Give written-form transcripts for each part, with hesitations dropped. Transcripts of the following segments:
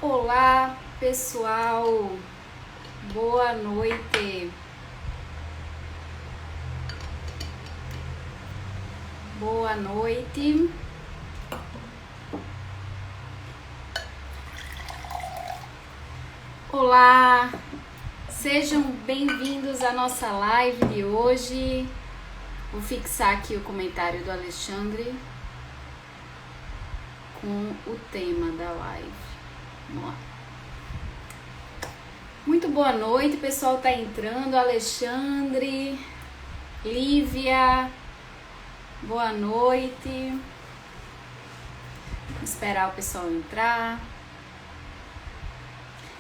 Olá, pessoal. Boa noite. Boa noite. Olá. Sejam bem-vindos à nossa live de hoje. Vou fixar aqui o comentário do Alexandre com o tema da live. Vamos lá. Muito boa noite, o pessoal tá entrando. Alexandre, Lívia, boa noite. Vou esperar o pessoal entrar.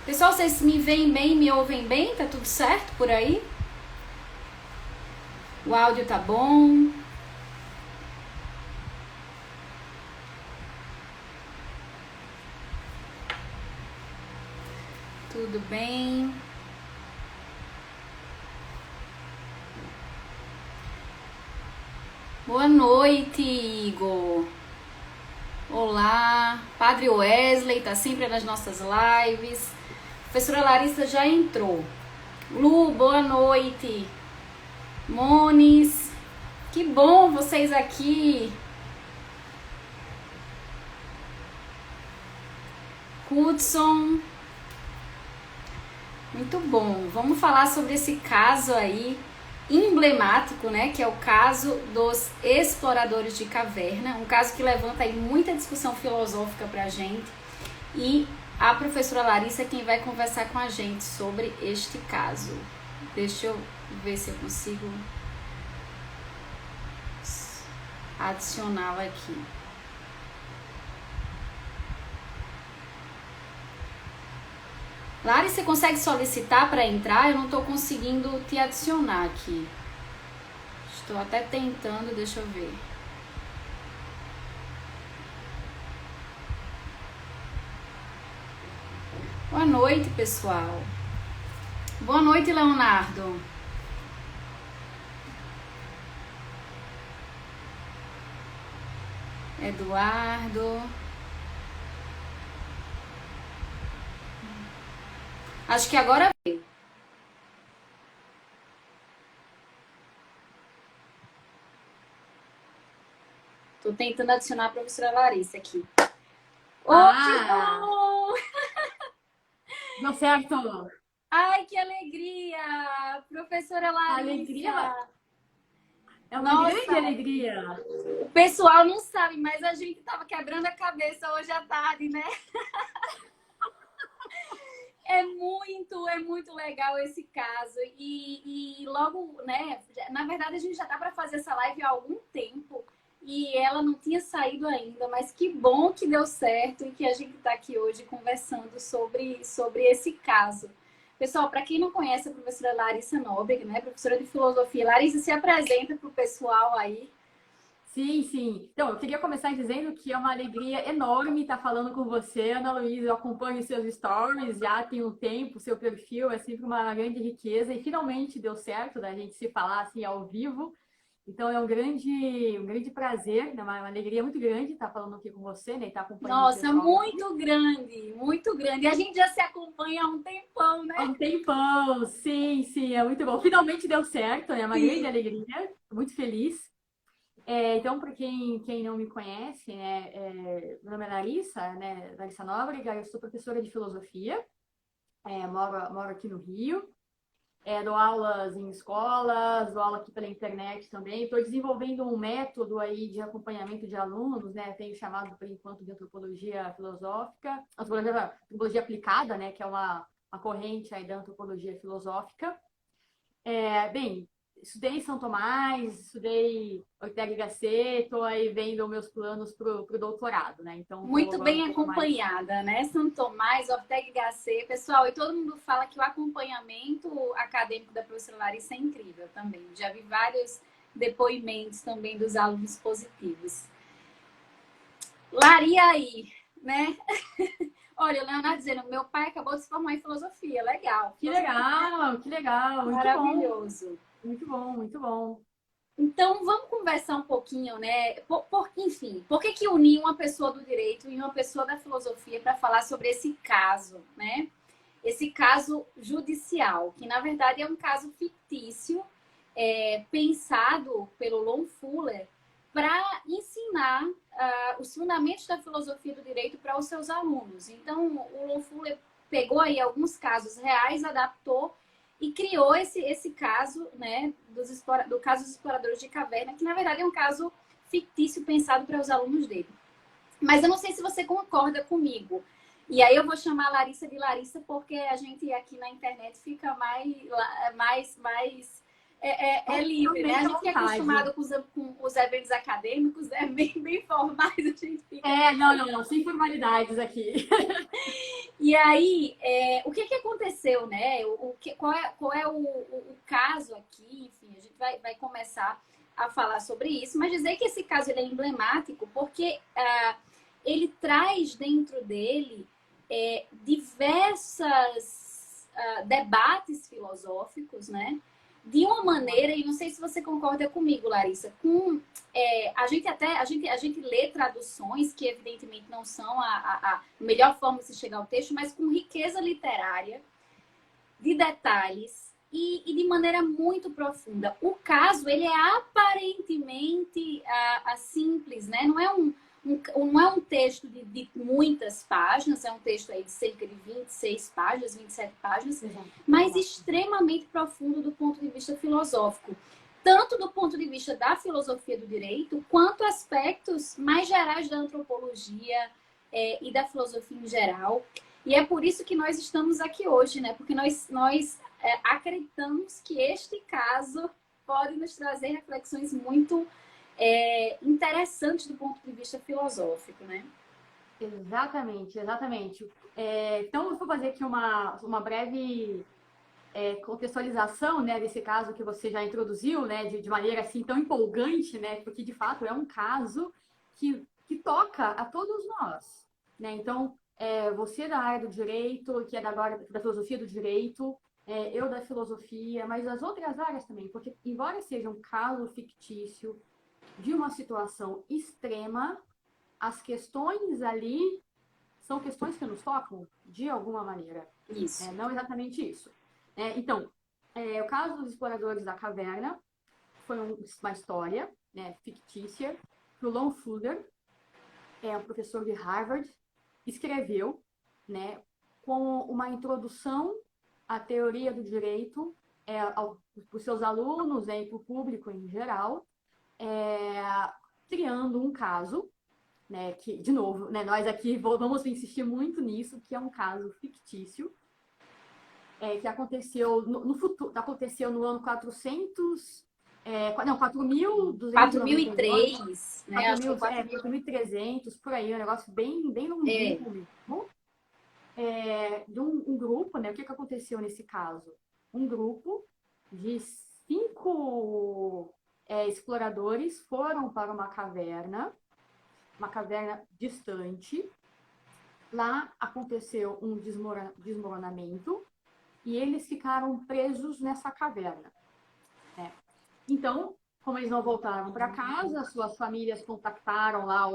Pessoal, vocês me veem bem, me ouvem bem? Tá tudo certo por aí? O áudio tá bom? Tudo bem? Boa noite, Igor. Olá, Padre Wesley tá sempre nas nossas lives. Professora Larissa já entrou. Lu, boa noite. Mones, que bom vocês aqui. Hudson, muito bom. Vamos falar sobre esse caso aí emblemático, né, que é o caso dos exploradores de caverna, um caso que levanta aí muita discussão filosófica pra gente, e a professora Larissa é quem vai conversar com a gente sobre este caso. Deixa eu ver se eu consigo adicioná-la aqui. Lari, você consegue solicitar para entrar? Eu não estou conseguindo te adicionar aqui. Estou até tentando, deixa eu ver. Boa noite, pessoal. Boa noite, Leonardo. Eduardo. Acho que agora veio. Tô tentando adicionar a professora Larissa aqui. Que bom! Deu certo! Ai, que alegria! Professora A alegria Larissa! é uma grande Nossa, alegria. o pessoal não sabe, mas a gente tava quebrando a cabeça hoje à tarde, né? É muito legal esse caso. E logo, né? Na verdade, a gente já tá para fazer essa live há algum tempo e ela não tinha saído ainda, mas que bom que deu certo e que a gente está aqui hoje conversando sobre esse caso. Pessoal, para quem não conhece a professora Larissa Nóbrega, né? Professora de filosofia. Larissa, se apresenta para o pessoal aí. Sim, sim. Então, eu queria começar dizendo que é uma alegria enorme estar falando com você, Ana Luísa. Eu acompanho seus stories já tem um tempo, seu perfil é sempre uma grande riqueza e finalmente deu certo da gente se falar assim ao vivo. Então, é um grande prazer, né? Uma alegria muito grande estar falando aqui com você, né? E estar acompanhando o Nossa, pessoal aqui. muito grande, muito grande. E a gente já se acompanha há um tempão, né? Há um tempão, sim, sim, é muito bom. Finalmente deu certo, é uma grande Sim. alegria, tô muito feliz. Então, para quem não me conhece, né, meu nome é Larissa, né, Larissa Nóbrega, eu sou professora de filosofia, moro aqui no Rio, dou aulas em escolas, dou aula aqui pela internet também, estou desenvolvendo um método aí de acompanhamento de alunos, né, tenho chamado por enquanto de antropologia filosófica, antropologia aplicada, né, que é uma corrente aí da antropologia filosófica. Bem, estudei em São Tomás, estudei Ortega y Gasset, estou aí vendo meus planos para o doutorado, né? Então, estou Muito agora um bem pouco mais. acompanhada, né? São Tomás, Ortega y Gasset. Pessoal, e todo mundo fala que o acompanhamento acadêmico da professora Larissa é incrível também. Já vi vários depoimentos também dos alunos positivos. Lari aí, né? Olha, o Leonardo dizendo, meu pai acabou de se formar em filosofia. Legal. Filosofia é Que legal, muito bom, maravilhoso. muito bom, muito bom. Então, vamos conversar um pouquinho, né? Enfim, por que unir uma pessoa do direito e uma pessoa da filosofia para falar sobre esse caso, né? Esse caso judicial, que na verdade é um caso fictício, pensado pelo Lon Fuller para ensinar os fundamentos da filosofia do direito para os seus alunos. Então, o Lon Fuller pegou aí alguns casos reais, adaptou e criou esse caso, né, do caso dos exploradores de caverna, que na verdade é um caso fictício pensado para os alunos dele. Mas eu não sei se você concorda comigo. E aí eu vou chamar a Larissa de Larissa, porque a gente aqui na internet fica mais livre, né? A gente que é acostumado com os eventos acadêmicos, né? Bem formais, a gente fica... Não, sem formalidades aqui. E aí, o que aconteceu, né? Qual é o caso aqui? Enfim, a gente vai começar a falar sobre isso, mas dizer que esse caso ele é emblemático porque ele traz dentro dele diversos debates filosóficos, né? De uma maneira, e não sei se você concorda comigo, Larissa, a gente lê traduções que evidentemente não são a melhor forma de se chegar ao texto, mas com riqueza literária, de detalhes e de maneira muito profunda. O caso, ele é aparentemente simples, né? Não é um texto de muitas páginas, é um texto aí de cerca de 26 páginas, 27 páginas, mas extremamente profundo do ponto de vista filosófico. Tanto do ponto de vista da filosofia do direito, quanto aspectos mais gerais da antropologia e da filosofia em geral. E é por isso que nós estamos aqui hoje, né? Porque nós acreditamos que este caso pode nos trazer reflexões muito interessantes do ponto de vista filosófico, né? Exatamente. Então, eu vou fazer aqui uma breve contextualização, né, desse caso que você já introduziu, né, de maneira assim tão empolgante, né, porque de fato é um caso que toca a todos nós, né? Então, você da área do direito, que é da filosofia do direito, eu da filosofia, mas das outras áreas também, porque embora seja um caso fictício de uma situação extrema, as questões ali são questões que nos tocam de alguma maneira. Isso. Não exatamente isso. Então, o caso dos exploradores da caverna foi uma história, né, fictícia que o Lon Fuller, um professor de Harvard, escreveu, né, com uma introdução à teoria do direito para os seus alunos, né, e para o público em geral, criando um caso, né, que, de novo, né, nós aqui vamos insistir muito nisso, que é um caso fictício, que aconteceu no futuro, aconteceu no ano 4.299, né? 4.300, por aí, um negócio bem longínquo mesmo. De um grupo, né? O que aconteceu nesse caso? Um grupo de 5 exploradores foram para uma caverna distante. Lá aconteceu um desmoronamento e eles ficaram presos nessa caverna. Então, como eles não voltaram para casa, suas famílias contactaram lá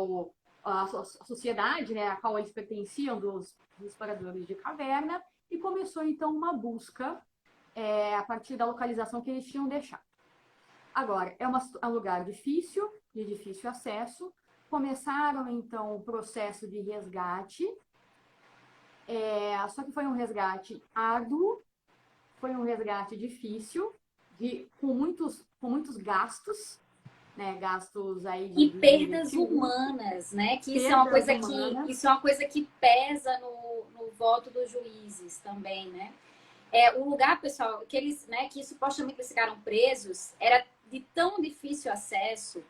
a sociedade, né, a qual eles pertenciam, dos exploradores de caverna, e começou então uma busca a partir da localização que eles tinham deixado. Agora, é um lugar difícil, de difícil acesso. Começaram então o processo de resgate, só que foi um resgate árduo, foi um resgate difícil, com muitos gastos, né? Gastos aí e perdas humanas, né? Que isso é uma coisa que pesa no voto dos juízes também, né? O lugar, pessoal, que eles, né, que supostamente eles ficaram presos, era de tão difícil acesso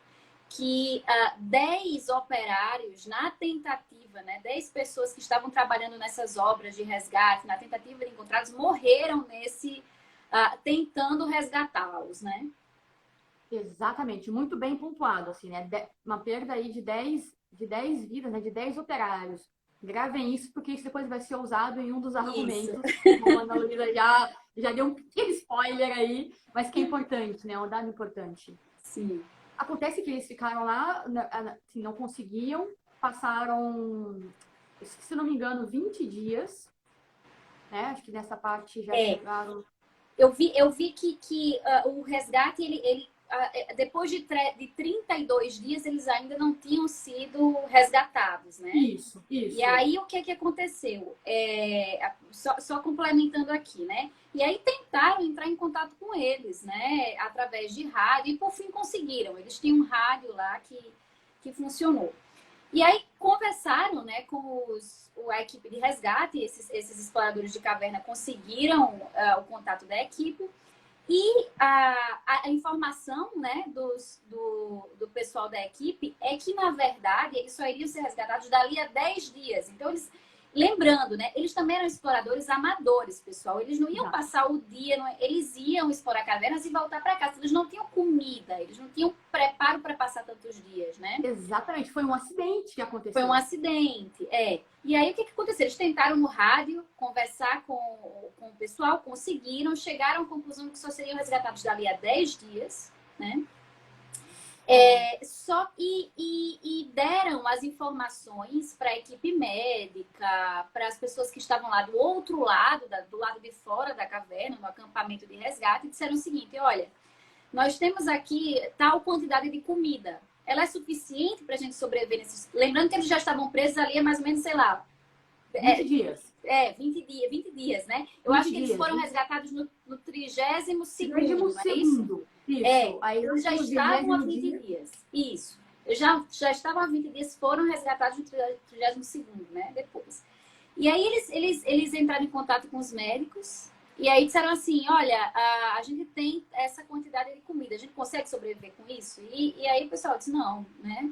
que 10 operários, na tentativa, né, 10 pessoas que estavam trabalhando nessas obras de resgate, na tentativa de encontrá-los, morreram tentando resgatá-los, né? Exatamente, muito bem pontuado, assim, né? Uma perda aí de 10 vidas, né? De 10 operários. Gravem isso, porque isso depois vai ser usado em um dos argumentos. Como a Ana Luísa já deu um pequeno spoiler aí, mas que é importante, né? Um dado importante. Sim. Acontece que eles ficaram lá, assim, não conseguiam, passaram, se não me engano, 20 dias, né? Acho que nessa parte já É, chegaram. eu vi que o resgate, depois de 32 dias, eles ainda não tinham sido resgatados, né? Isso, E isso. aí, o que é que aconteceu? Só complementando aqui, né? E aí tentaram entrar em contato com eles, né? Através de rádio, e por fim conseguiram. Eles tinham um rádio lá que funcionou. E aí conversaram, né, com a equipe de resgate, esses exploradores de caverna conseguiram o contato da equipe, e a informação, né, do pessoal da equipe é que, na verdade, eles só iriam ser resgatados dali a 10 dias. Então, lembrando, né, eles também eram exploradores amadores, pessoal. Eles não iam Exato. passar o dia, eles iam explorar cavernas e voltar para casa. Eles não tinham comida, eles não tinham preparo para passar tantos dias, né? Exatamente, foi um acidente que Foi um aconteceu. acidente, é. E aí, o que aconteceu? Eles tentaram no rádio conversar com o pessoal, conseguiram, chegaram à conclusão que só seriam resgatados dali a 10 dias, né? É, E deram as informações para a equipe médica, para as pessoas que estavam lá do outro lado, do lado de fora da caverna, no acampamento de resgate, e disseram o seguinte: olha, nós temos aqui tal quantidade de comida. Ela é suficiente para a gente sobreviver nesses. Lembrando que eles já estavam presos ali há mais ou menos, sei lá, 20 dias. 20 dias, né? Eu 20 acho que eles dias. foram resgatados no 32º, Trigésimo não é isso? segundo. Isso. Aí Eles já no estavam há 20º 20 dia. dias. Isso. Eu já estavam há 20 dias, foram resgatados no 32º, né? Depois. E aí eles entraram em contato com os médicos e aí disseram assim, olha, a gente tem essa quantidade de comida, a gente consegue sobreviver com isso? E aí o pessoal disse, não, né?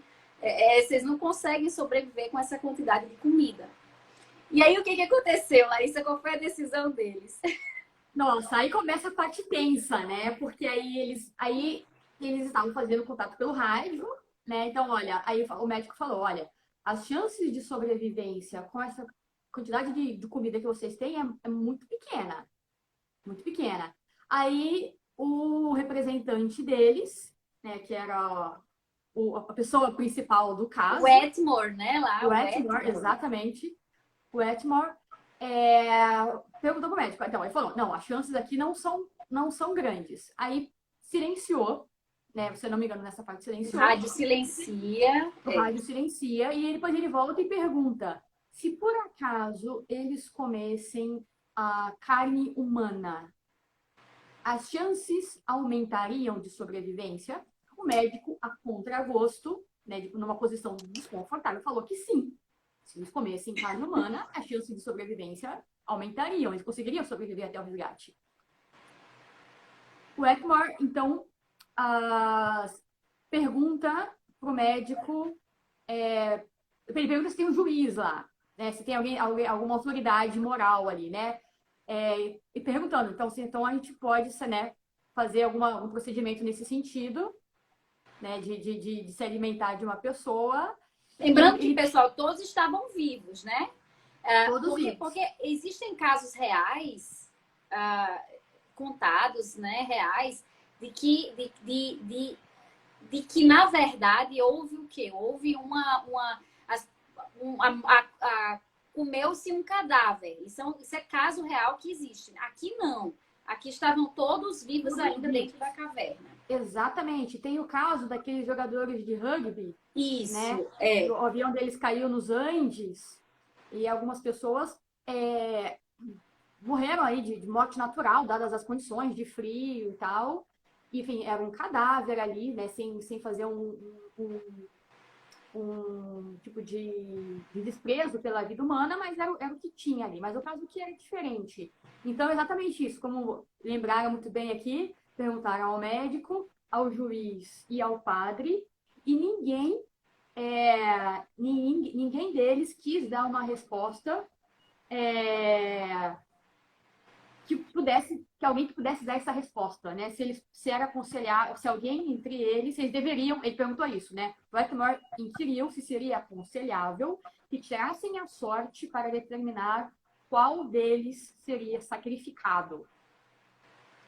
Vocês não conseguem sobreviver com essa quantidade de comida. E aí o que aconteceu, Larissa? Qual foi a decisão deles? Nossa, aí começa a parte tensa, né? Porque aí eles estavam fazendo contato pelo rádio, né? Então, olha, aí o médico falou, olha, as chances de sobrevivência com essa quantidade de comida que vocês têm é muito pequena, muito pequena. Aí o representante deles, né, que era a pessoa principal do O caso, Wetmore, né? Lá, o o Wetmore, Wetmore. exatamente, o Wetmore, perguntou pro médico. Então, ele falou, não, as chances aqui não são grandes. Aí silenciou, né? Se eu não me engano, nessa parte O silenciou, rádio silencia. o rádio silencia, e depois ele volta e pergunta se por acaso eles comessem a carne humana, as chances aumentariam de sobrevivência? O médico, a contragosto, né, numa posição desconfortável, falou que sim. Se eles comessem carne humana, as chances de sobrevivência aumentariam, eles conseguiriam sobreviver até o resgate. O Ekmore, então, ah, pergunta para o médico, ele pergunta se tem um juiz lá, né, se tem alguma autoridade moral ali, né? E perguntando, então a gente pode, né, fazer um procedimento nesse sentido, né, de se alimentar de uma pessoa, Lembrando que, pessoal, todos estavam vivos, né? todos Porque vivos. existem casos reais, contados, né, reais, de que, na verdade, houve o quê? Houve comeu-se um cadáver. Isso é caso real que existe. Aqui não. Aqui estavam todos vivos Todos ainda vivos. dentro da caverna. Exatamente. Tem o caso daqueles jogadores de rugby, né? Isso, O avião deles caiu nos Andes e algumas pessoas morreram aí de morte natural, dadas as condições de frio e tal. Enfim, era um cadáver ali, né? Sem fazer um tipo de desprezo pela vida humana, mas era o que tinha ali. Mas o caso que era diferente. Então, exatamente isso. Como lembraram muito bem aqui, perguntaram ao médico, ao juiz e ao padre, e ninguém deles quis dar uma resposta é, que alguém que pudesse dar essa resposta, né? Se era aconselhar, se alguém entre eles, eles deveriam, ele perguntou isso, né? O Blackmore inquiriu se seria aconselhável que tirassem a sorte para determinar qual deles seria sacrificado.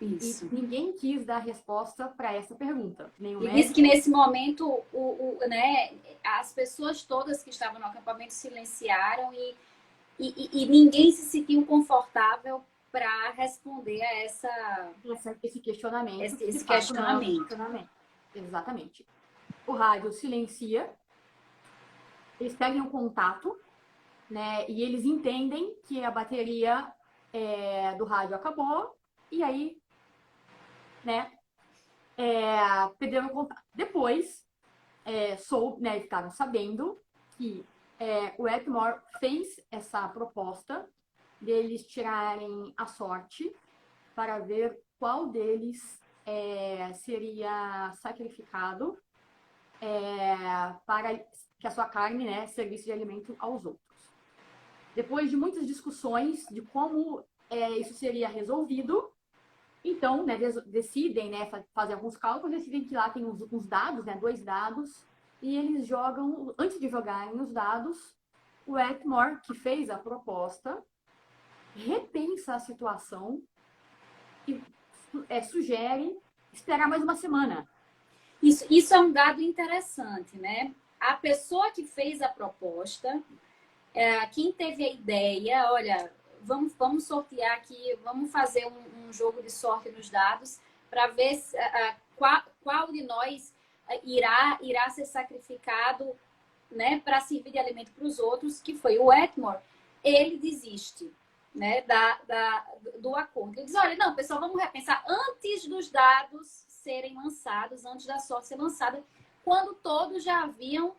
E Isso. ninguém quis dar resposta para essa pergunta. Nem o E disse médico. que nesse momento, né, as pessoas todas que estavam no acampamento silenciaram e ninguém se sentiu confortável para responder a Esse questionamento, que de esse fato não é um questionamento. questionamento. Exatamente. O rádio silencia, eles pegam o contato, né? E eles entendem que a bateria do rádio acabou, e aí, né, perderam o contato. Depois, né, ficaram sabendo que o Atmore fez essa proposta deles tirarem a sorte para ver qual deles seria sacrificado para que a sua carne, né, servisse de alimento aos outros. Depois de muitas discussões de como isso seria resolvido, então, né, decidem, né, fazer alguns cálculos, decidem que lá tem uns dados, né, 2 dados, e eles jogam, antes de jogarem os dados, o Atmore, que fez a proposta, repensa a situação e sugere esperar mais uma semana. Isso é um dado interessante, né? A pessoa que fez a proposta, quem teve a ideia, olha, vamos sortear aqui, vamos fazer um jogo de sorte nos dados para ver qual de nós irá ser sacrificado, né, para servir de alimento para os outros, que foi o Atmore. Ele desiste, né, do acordo. Ele diz, olha, não, pessoal, vamos repensar antes dos dados serem lançados, antes da sorte ser lançada, quando todos já haviam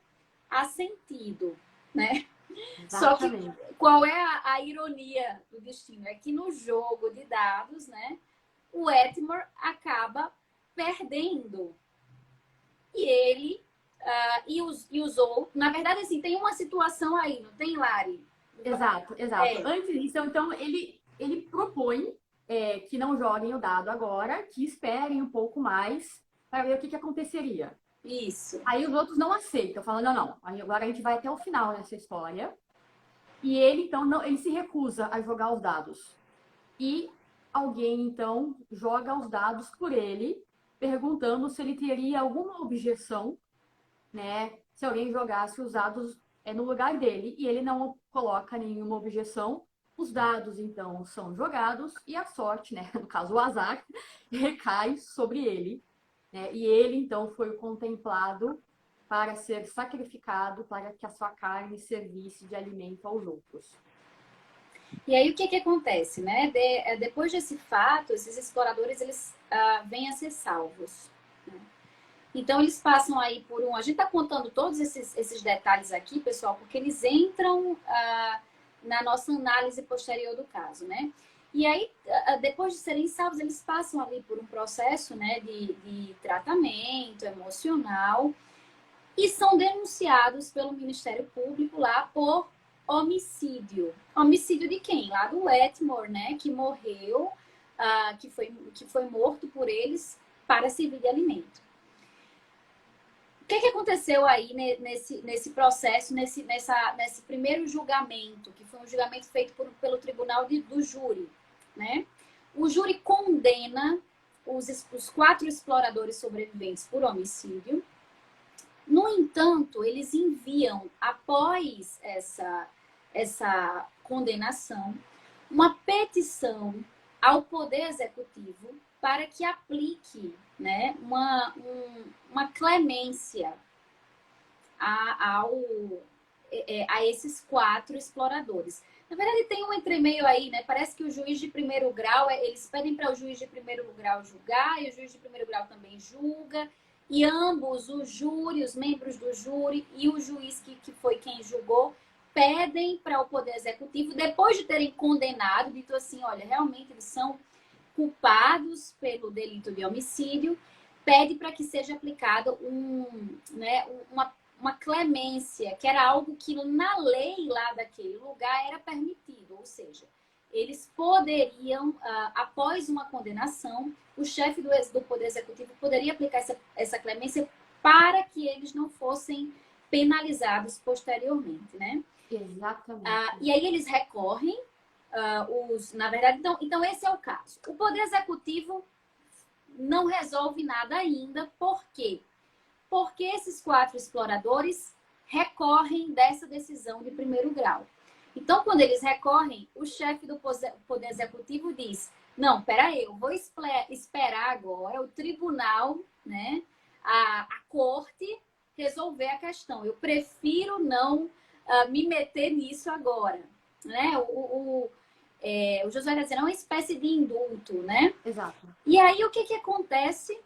assentido, né? Só que Exatamente. qual é a ironia do destino? É que no jogo de dados, né, o Atmore acaba perdendo. E ele e os outros. Na verdade, assim, tem uma situação aí, não tem, Lari? Exato. É, Antes disso, então, ele propõe que não joguem o dado agora, que esperem um pouco mais para ver o que aconteceria. isso. Aí os outros não aceitam, falando, não, agora a gente vai até o final nessa história. E ele, então, não, ele se recusa a jogar os dados. E alguém, então, joga os dados por ele, perguntando se ele teria alguma objeção, né? Se alguém jogasse os dados no lugar dele. E ele não coloca nenhuma objeção. Os dados, então, são jogados e a sorte, né? No caso, o azar, recai sobre ele. Né? E ele, então, foi contemplado para ser sacrificado para que a sua carne servisse de alimento aos outros. E aí o que acontece, né? Depois desse fato, esses exploradores eles vêm a ser salvos. Né? Então eles passam aí por um. A gente está contando todos esses detalhes aqui, pessoal, porque eles entram na nossa análise posterior do caso, né? E aí, depois de serem salvos, eles passam ali por um processo, né, de tratamento emocional e são denunciados pelo Ministério Público lá por homicídio. Homicídio de quem? Lá do Wetmore, né? Que morreu, que foi morto por eles para servir de alimento. O que aconteceu aí nesse processo, nesse primeiro julgamento, que foi um julgamento feito pelo tribunal do júri, né? O júri condena os 4 exploradores sobreviventes por homicídio. No entanto, eles enviam, após essa condenação, uma petição ao Poder Executivo para que aplique, né, uma clemência a esses 4 exploradores. Na verdade, tem um entremeio aí, né? Parece que o juiz de primeiro grau, eles pedem para o juiz de primeiro grau julgar, e o juiz de primeiro grau também julga, e ambos, o júri, os membros do júri e o juiz que foi quem julgou, pedem para o Poder Executivo, depois de terem condenado, dito assim, olha, realmente eles são culpados pelo delito de homicídio, pede para que seja aplicado uma clemência, que era algo que na lei lá daquele lugar era permitido, ou seja, eles poderiam, após uma condenação, o chefe do Poder Executivo poderia aplicar essa clemência para que eles não fossem penalizados posteriormente, né? Exatamente. E aí eles recorrem Na verdade, então esse é o caso. O Poder Executivo não resolve nada ainda. Por quê? Porque esses 4 exploradores recorrem dessa decisão de primeiro grau. Então, quando eles recorrem, o chefe do Poder Executivo diz: não, peraí, eu vou esperar agora o tribunal, né, a corte, resolver a questão. Eu prefiro não me meter nisso agora. Né? O Josué está dizendo, é uma espécie de indulto, né? Exato. E aí, o que acontece?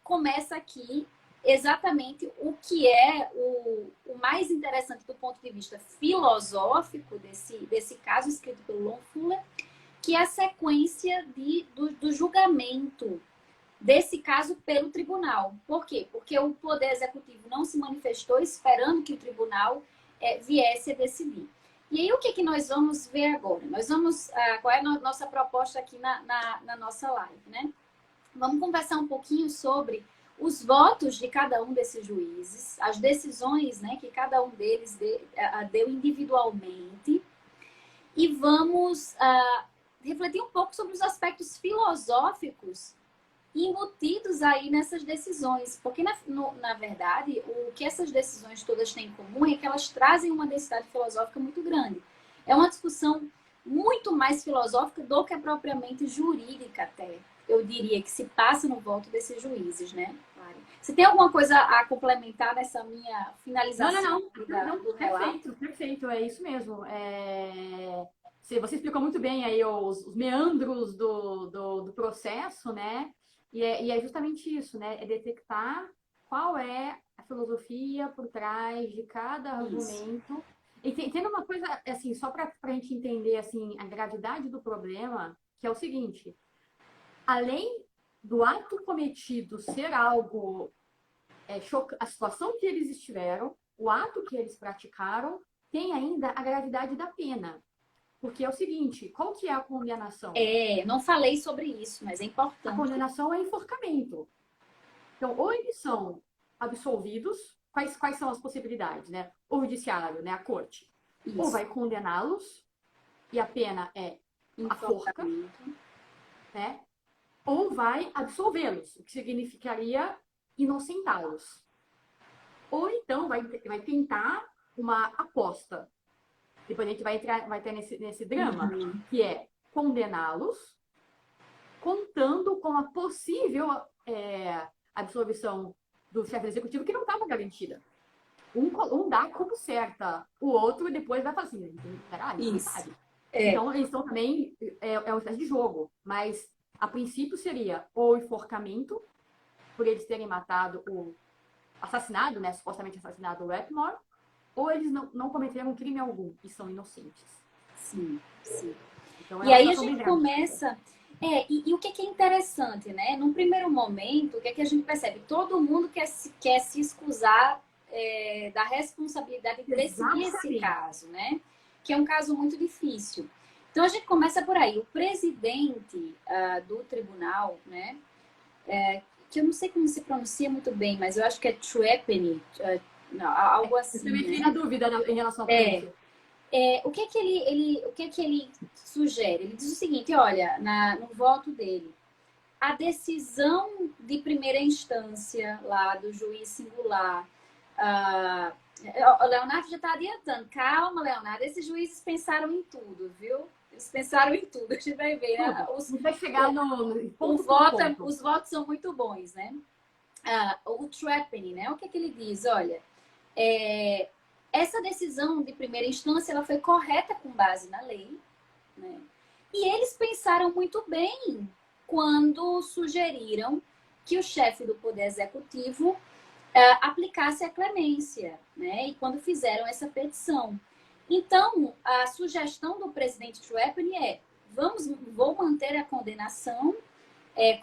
Começa aqui exatamente o que é o mais interessante do ponto de vista filosófico desse caso escrito pelo Lon Fuller, que é a sequência do julgamento desse caso pelo tribunal. Por quê? Porque o Poder Executivo não se manifestou esperando que o tribunal viesse a decidir. E aí, o que nós vamos ver agora? Nós vamos... qual é a nossa proposta aqui na nossa live, né? Vamos conversar um pouquinho sobre os votos de cada um desses juízes, as decisões, né, que cada um deles deu individualmente, e vamos refletir um pouco sobre os aspectos filosóficos embutidos aí nessas decisões. Porque, na verdade, o que essas decisões todas têm em comum é que elas trazem uma densidade filosófica muito grande. É uma discussão muito mais filosófica do que propriamente jurídica até. Eu diria que se passa no voto desses juízes, né? Você tem alguma coisa a complementar nessa minha finalização? Não. Perfeito, é isso mesmo. Você explicou muito bem aí os meandros do processo, né? E é justamente isso, né? É detectar qual é a filosofia por trás de cada argumento. E tendo uma coisa, assim, só para a gente entender, assim, a gravidade do problema, que é o seguinte: além do ato cometido ser algo a situação que eles estiveram, o ato que eles praticaram, tem ainda a gravidade da pena. Porque é o seguinte, qual que é a condenação? Não falei sobre isso, mas é importante. A condenação é enforcamento. Então, ou eles são absolvidos, quais são as possibilidades, né? O judiciário, né? A corte. Isso. Ou vai condená-los, e a pena é a forca, né? Ou vai absolvê-los, o que significaria inocentá-los. Ou então vai tentar uma aposta. Depois a gente vai ter nesse drama, que é condená-los, contando com a possível absolvição do chefe executivo, que não estava garantida. Um dá como certa, o outro depois vai falar assim, caralho, não sabe. Então, eles estão também, uma espécie de jogo, mas a princípio seria o enforcamento, por eles terem matado assassinado, né, supostamente assassinado o Wetmore, ou eles não cometeram crime algum e são inocentes. Sim. Então, e aí a gente começa... E o que é interessante, né? Num primeiro momento, o que é que a gente percebe? Todo mundo quer se excusar da responsabilidade de decidir esse caso, né? Que é um caso muito difícil. Então, a gente começa por aí. O presidente do tribunal, né? Que eu não sei como se pronuncia muito bem, mas eu acho que é Treppenny, algo assim. Eu também fiquei na dúvida em relação a isso. O que é que ele sugere? Ele diz o seguinte, olha, no voto dele, a decisão de primeira instância lá do juiz singular, o Leonardo já está adiantando. Calma, Leonardo, esses juízes pensaram em tudo, viu? Eles pensaram em tudo, a gente vai ver. Né? Vai chegar no ponto Os votos são muito bons, né? O Treppenny, né? O que ele diz? Olha, essa decisão de primeira instância ela foi correta com base na lei, né? E eles pensaram muito bem quando sugeriram que o chefe do Poder Executivo aplicasse a clemência, né? E quando fizeram essa petição. Então, a sugestão do presidente Treppenny é: vou manter a condenação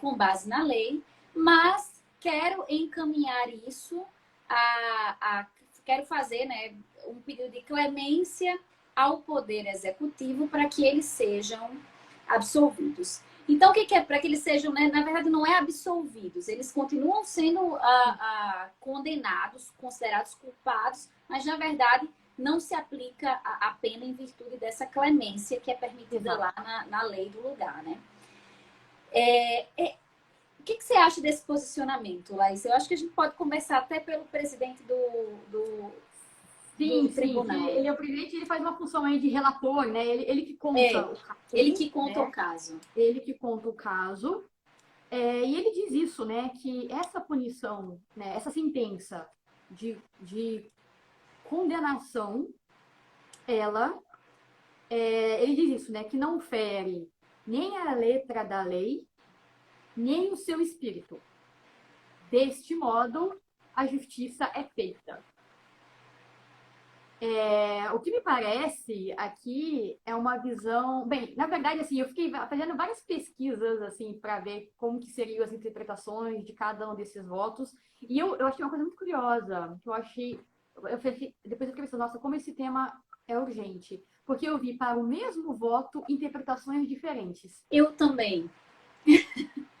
com base na lei, mas quero encaminhar isso quero fazer, né, um pedido de clemência ao Poder Executivo para que eles sejam absolvidos. Então, o que é? Para que eles sejam, né, na verdade, não é absolvidos, eles continuam sendo condenados, considerados culpados, mas, na verdade, não se aplica a pena em virtude dessa clemência que é permitida Exato. lá na lei do lugar, né? O que você acha desse posicionamento, Laís? Eu acho que a gente pode começar até pelo presidente Sim, do sim, que tribunal. ele é o presidente, ele faz uma função aí de relator, né? Ele que É, conta o ele caso, que conta o né? caso. Ele que conta o caso. E ele diz isso, né? Que essa punição, né? Essa sentença de condenação, ela, ele diz isso, né? Que não fere nem a letra da lei, nem o seu espírito. Deste modo, a justiça é feita. O que me parece aqui é uma visão. Bem, na verdade, assim, eu fiquei fazendo várias pesquisas assim para ver como que seriam as interpretações de cada um desses votos. E eu achei uma coisa muito curiosa, que eu achei. Depois eu fiquei pensando, nossa, como esse tema é urgente. Porque eu vi para o mesmo voto interpretações diferentes. Eu também.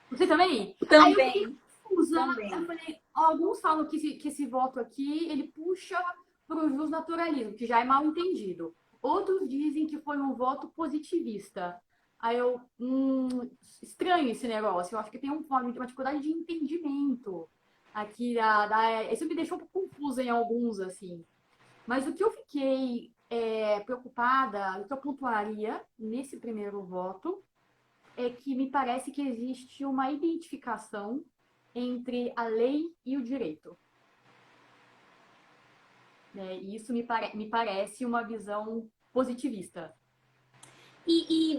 Você também? Aí eu fiquei Também. confusa. Eu Também. falei, alguns falam que esse voto aqui, ele puxa para o justnaturalismo, que já é mal entendido. Outros dizem que foi um voto positivista. Aí eu, estranho esse negócio. Eu acho que tem uma dificuldade de entendimento aqui. Isso me deixou um pouco confusa em alguns, assim. Mas o que eu fiquei preocupada, o que eu pontuaria nesse primeiro voto, é que me parece que existe uma identificação entre a lei e o direito. Né? E isso me parece uma visão positivista.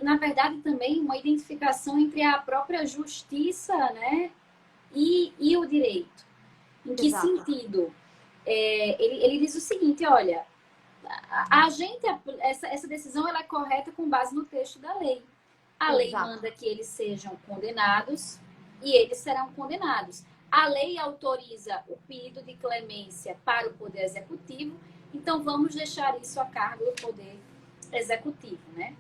Na verdade, também uma identificação entre a própria justiça, né, e o direito. Em que Exato. sentido? Ele diz o seguinte, olha, a gente, essa decisão ela é correta com base no texto da lei. A lei Exato. manda que eles sejam condenados e eles serão condenados. A lei autoriza o pedido de clemência para o Poder Executivo, então vamos deixar isso a cargo do Poder Executivo, né?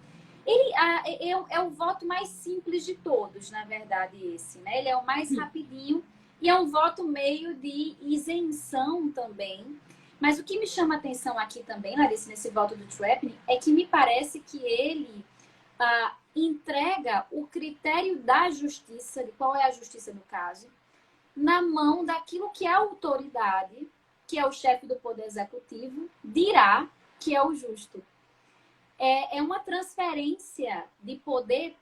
É o voto mais simples de todos, na verdade, esse, né? Ele é o mais Sim. rapidinho e é um voto meio de isenção também. Mas o que me chama a atenção aqui também, Larissa, nesse voto do Trapney, é que me parece que ele entrega o critério da justiça, de qual é a justiça no caso, na mão daquilo que a autoridade, que é o chefe do Poder Executivo, dirá que é o justo. É uma transferência de poder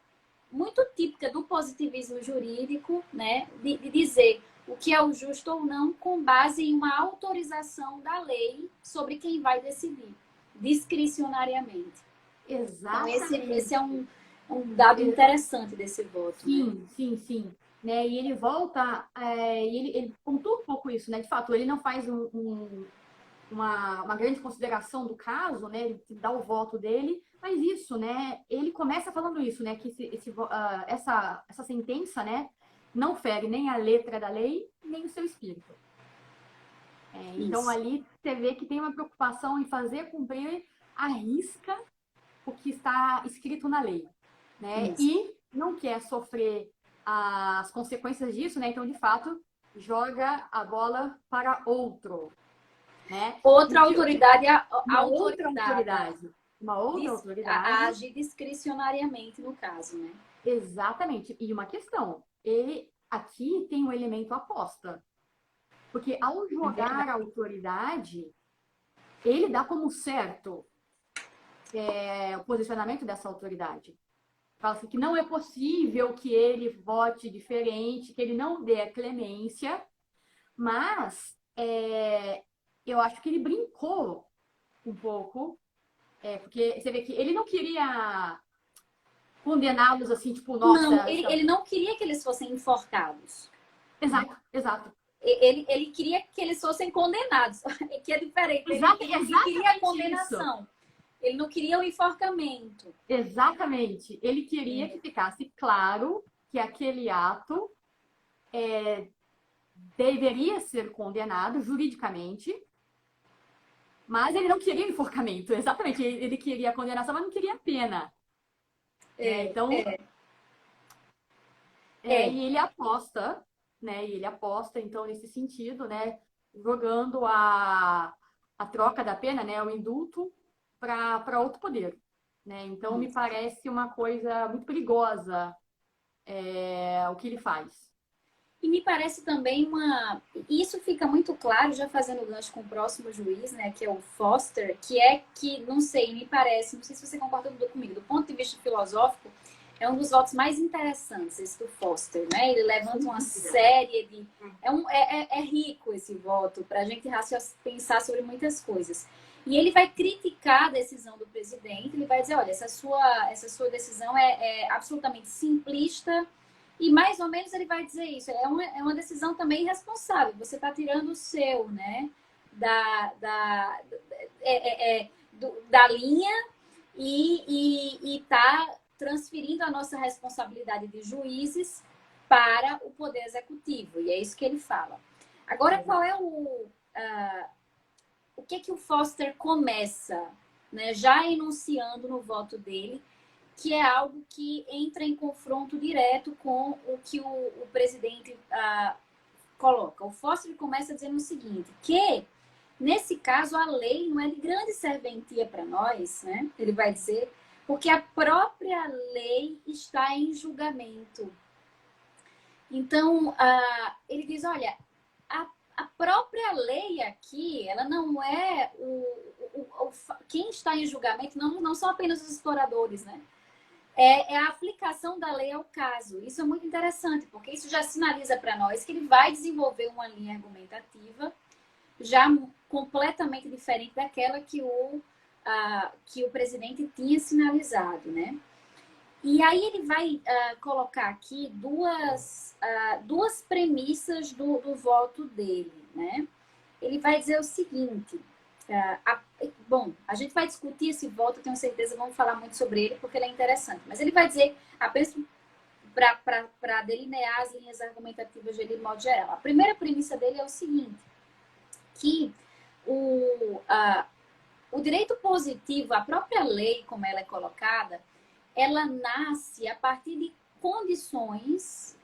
muito típica do positivismo jurídico, né? De dizer o que é o justo ou não com base em uma autorização da lei sobre quem vai decidir, discricionariamente. Então, esse Exatamente. é um dado interessante desse voto, né? Sim, sim, sim. Né? E ele volta, e ele pontua um pouco isso, né? De fato, ele não faz uma grande consideração do caso, né? Ele dá o voto dele, mas isso, né? Ele começa falando isso, né? Que essa sentença, né? Não fere nem a letra da lei, nem o seu espírito. Então, Isso. ali você vê que tem uma preocupação em fazer cumprir à risca o que está escrito na lei, né? Isso. E não quer sofrer as consequências disso, né? Então, de fato, joga a bola para outro, né? Outra autoridade Uma outra autorizada autoridade, uma outra a autoridade, agir discricionariamente no caso, né? exatamente. E uma questão, ele aqui tem um elemento aposta, porque ao É jogar verdade. a autoridade, ele dá como certo o posicionamento dessa autoridade. Fala assim que não é possível que ele vote diferente, que ele não dê a clemência, mas eu acho que ele brincou um pouco, porque você vê que ele não queria condená-los assim, tipo, Não, nossa, ele não queria que eles fossem enforcados. Né? exato, exato. Ele queria que eles fossem condenados, que é diferente. Ele queria a Exatamente isso. condenação. Ele não queria o enforcamento. Exatamente. Ele queria É, que ficasse claro que aquele ato deveria ser condenado juridicamente, mas ele não queria enforcamento. Exatamente. Ele queria a condenação, mas não queria a pena. Né? é, Então, é. e ele aposta, né? E ele aposta, então, nesse sentido, né? Jogando a troca da pena, né, o indulto para outro poder, né? Então me parece uma coisa muito perigosa o que ele faz. E me parece também uma. Isso fica muito claro, já fazendo gancho com o próximo juiz, né, que é o Foster, que, não sei, me parece, não sei se você concorda comigo, do ponto de vista filosófico, é um dos votos mais interessantes, esse do Foster, né? Ele levanta uma série de. É rico esse voto para a gente pensar sobre muitas coisas. E ele vai criticar a decisão do presidente, ele vai dizer, olha, essa sua decisão é absolutamente simplista, e mais ou menos ele vai dizer isso. É uma decisão também irresponsável. Você está tirando o seu, né? Da linha e está transferindo a nossa responsabilidade de juízes para o Poder Executivo. E é isso que ele fala. Agora, qual é o que o Foster começa, né, já enunciando no voto dele, que é algo que entra em confronto direto com o que o presidente coloca. O Foster começa dizendo o seguinte, que, nesse caso, a lei não é de grande serventia para nós, né? Ele vai dizer, porque a própria lei está em julgamento. Então, ele diz, olha, a própria lei aqui, ela não é quem está em julgamento, não são apenas os exploradores, né? É a aplicação da lei ao caso. Isso é muito interessante, porque isso já sinaliza para nós que ele vai desenvolver uma linha argumentativa já completamente diferente daquela que o presidente tinha sinalizado, né? E aí ele vai colocar aqui duas premissas do voto dele, né? Ele vai dizer o seguinte... bom, a gente vai discutir esse voto, eu tenho certeza, vamos falar muito sobre ele, porque ele é interessante. Mas ele vai dizer, apenas para delinear as linhas argumentativas dele de modo geral. A primeira premissa dele é o seguinte, que o direito positivo, a própria lei, como ela é colocada, ela nasce a partir de condições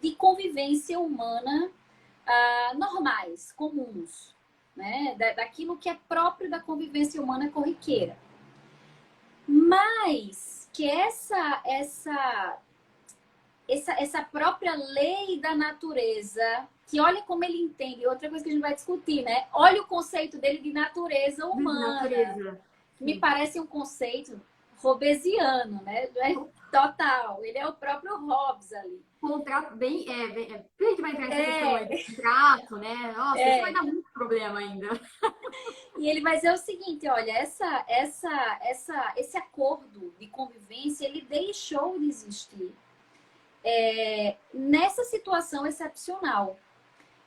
de convivência humana normais, comuns, né? Daquilo que é próprio da convivência humana corriqueira. Mas que essa própria lei da natureza, que olha como ele entende, outra coisa que a gente vai discutir, né? Olha o conceito dele de natureza humana. Natureza. Me parece um conceito hobbesiano, né? Total. Ele é o próprio Hobbes ali. Contrato bem. A gente vai entrar nessa questão aí de contrato, né? Nossa, isso vai dar muito problema ainda. E ele vai dizer o seguinte: olha, esse acordo de convivência ele deixou de existir nessa situação excepcional.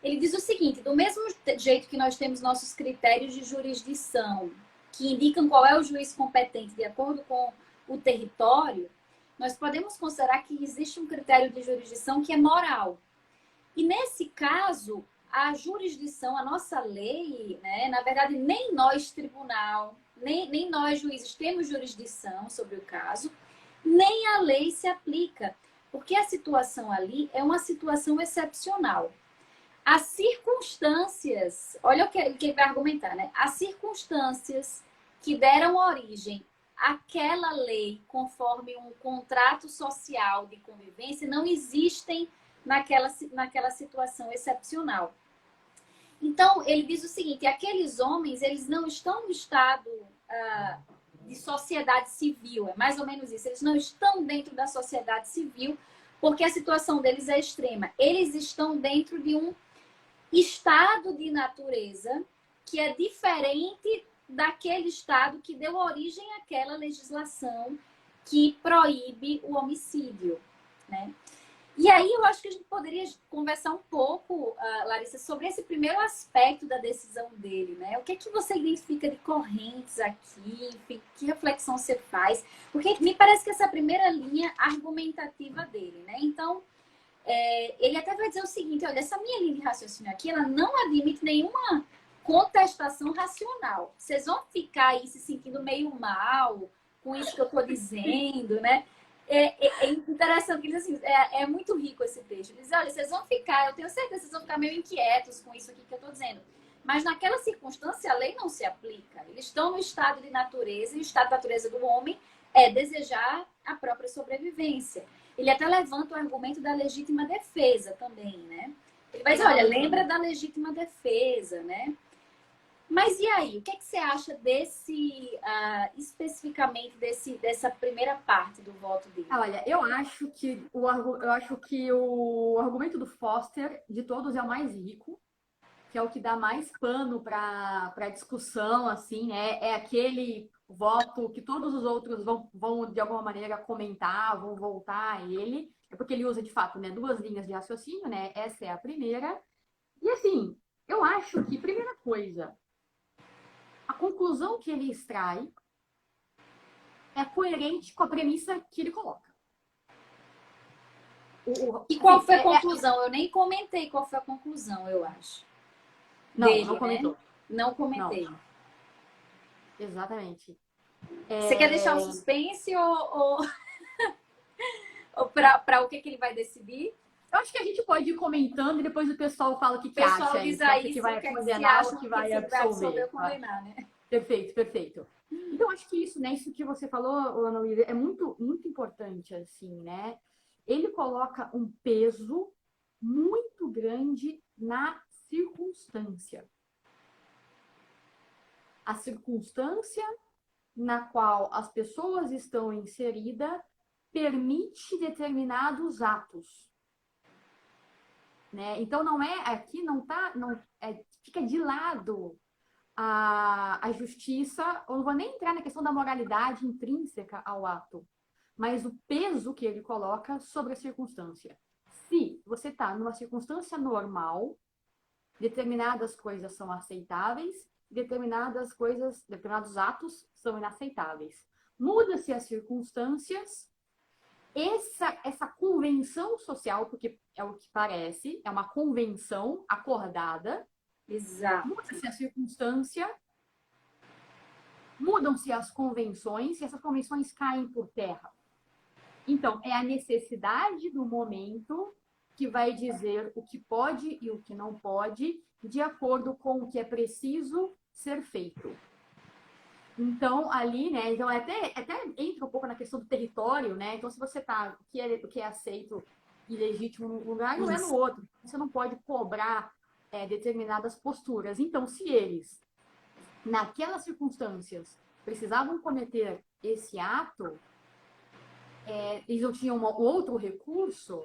Ele diz o seguinte: do mesmo jeito que nós temos nossos critérios de jurisdição, que indicam qual é o juiz competente de acordo com o território, nós podemos considerar que existe um critério de jurisdição que é moral. E nesse caso, a jurisdição, a nossa lei, né, na verdade, nem nós, tribunal, nem nós, juízes, temos jurisdição sobre o caso, nem a lei se aplica, porque a situação ali é uma situação excepcional. As circunstâncias, olha o que ele vai argumentar, né? As circunstâncias que deram origem àquela lei conforme um contrato social de convivência não existem naquela situação excepcional. Então, ele diz o seguinte, aqueles homens, eles não estão no estado de sociedade civil, é mais ou menos isso, eles não estão dentro da sociedade civil porque a situação deles é extrema. Eles estão dentro de um estado de natureza que é diferente daquele estado que deu origem àquela legislação que proíbe o homicídio, né? E aí eu acho que a gente poderia conversar um pouco, Larissa, sobre esse primeiro aspecto da decisão dele, né? O que é que você identifica de correntes aqui? Enfim, que reflexão você faz? Porque me parece que essa é a primeira linha argumentativa dele, né? Então, ele até vai dizer o seguinte, olha, essa minha linha de raciocínio aqui, ela não admite nenhuma contestação racional. Vocês vão ficar aí se sentindo meio mal com isso que eu estou dizendo, né? É interessante que ele diz assim, é muito rico esse texto. Ele diz, olha, vocês vão ficar, eu tenho certeza que vocês vão ficar meio inquietos com isso aqui que eu estou dizendo. Mas naquela circunstância a lei não se aplica. Eles estão no estado de natureza, e o estado de natureza do homem é desejar a própria sobrevivência. Ele até levanta o argumento da legítima defesa também, né? Ele vai dizer, olha, lembra da legítima defesa, né? Mas e aí? O que é que você acha especificamente dessa primeira parte do voto dele? Olha, eu acho que o argumento do Foster, de todos, é o mais rico, que é o que dá mais pano para discussão, assim, né? É aquele voto que todos os outros vão, de alguma maneira, comentar, vão voltar a ele. É porque ele usa, de fato, né, duas linhas de raciocínio, né? Essa é a primeira. E, assim, eu acho que, primeira coisa, a conclusão que ele extrai é coerente com a premissa que ele coloca. E qual foi a conclusão? Eu nem comentei qual foi a conclusão, eu acho. Não, dele, não comentou. Né? Não comentei. Não. Exatamente. Você quer deixar um suspense ou para o que ele vai decidir? Eu acho que a gente pode ir comentando e depois o pessoal fala o que acha. O pessoal diz aí que vai condenar ou que vai absolver. Ou condenar, né? Perfeito, perfeito. Então, acho que isso que você falou, Ana Luísa, é muito, muito importante, assim, né? Ele coloca um peso muito grande na circunstância. A circunstância na qual as pessoas estão inseridas permite determinados atos. Né? Então, fica de lado a justiça, eu não vou nem entrar na questão da moralidade intrínseca ao ato, mas o peso que ele coloca sobre a circunstância. Se você está numa circunstância normal, determinadas coisas são aceitáveis, determinados atos são inaceitáveis. Muda-se as circunstâncias, essa convenção social, porque é o que parece, é uma convenção acordada. Exato. Muda-se a circunstância, mudam-se as convenções e essas convenções caem por terra. Então, é a necessidade do momento que vai dizer o que pode e o que não pode, de acordo com o que é preciso ser feito. Então, ali, né, então até entra um pouco na questão do território, né? Então, se você tá, o que é aceito e legítimo num lugar, não é no outro. Você não pode cobrar determinadas posturas. Então, se eles, naquelas circunstâncias, precisavam cometer esse ato, eles não tinham um outro recurso,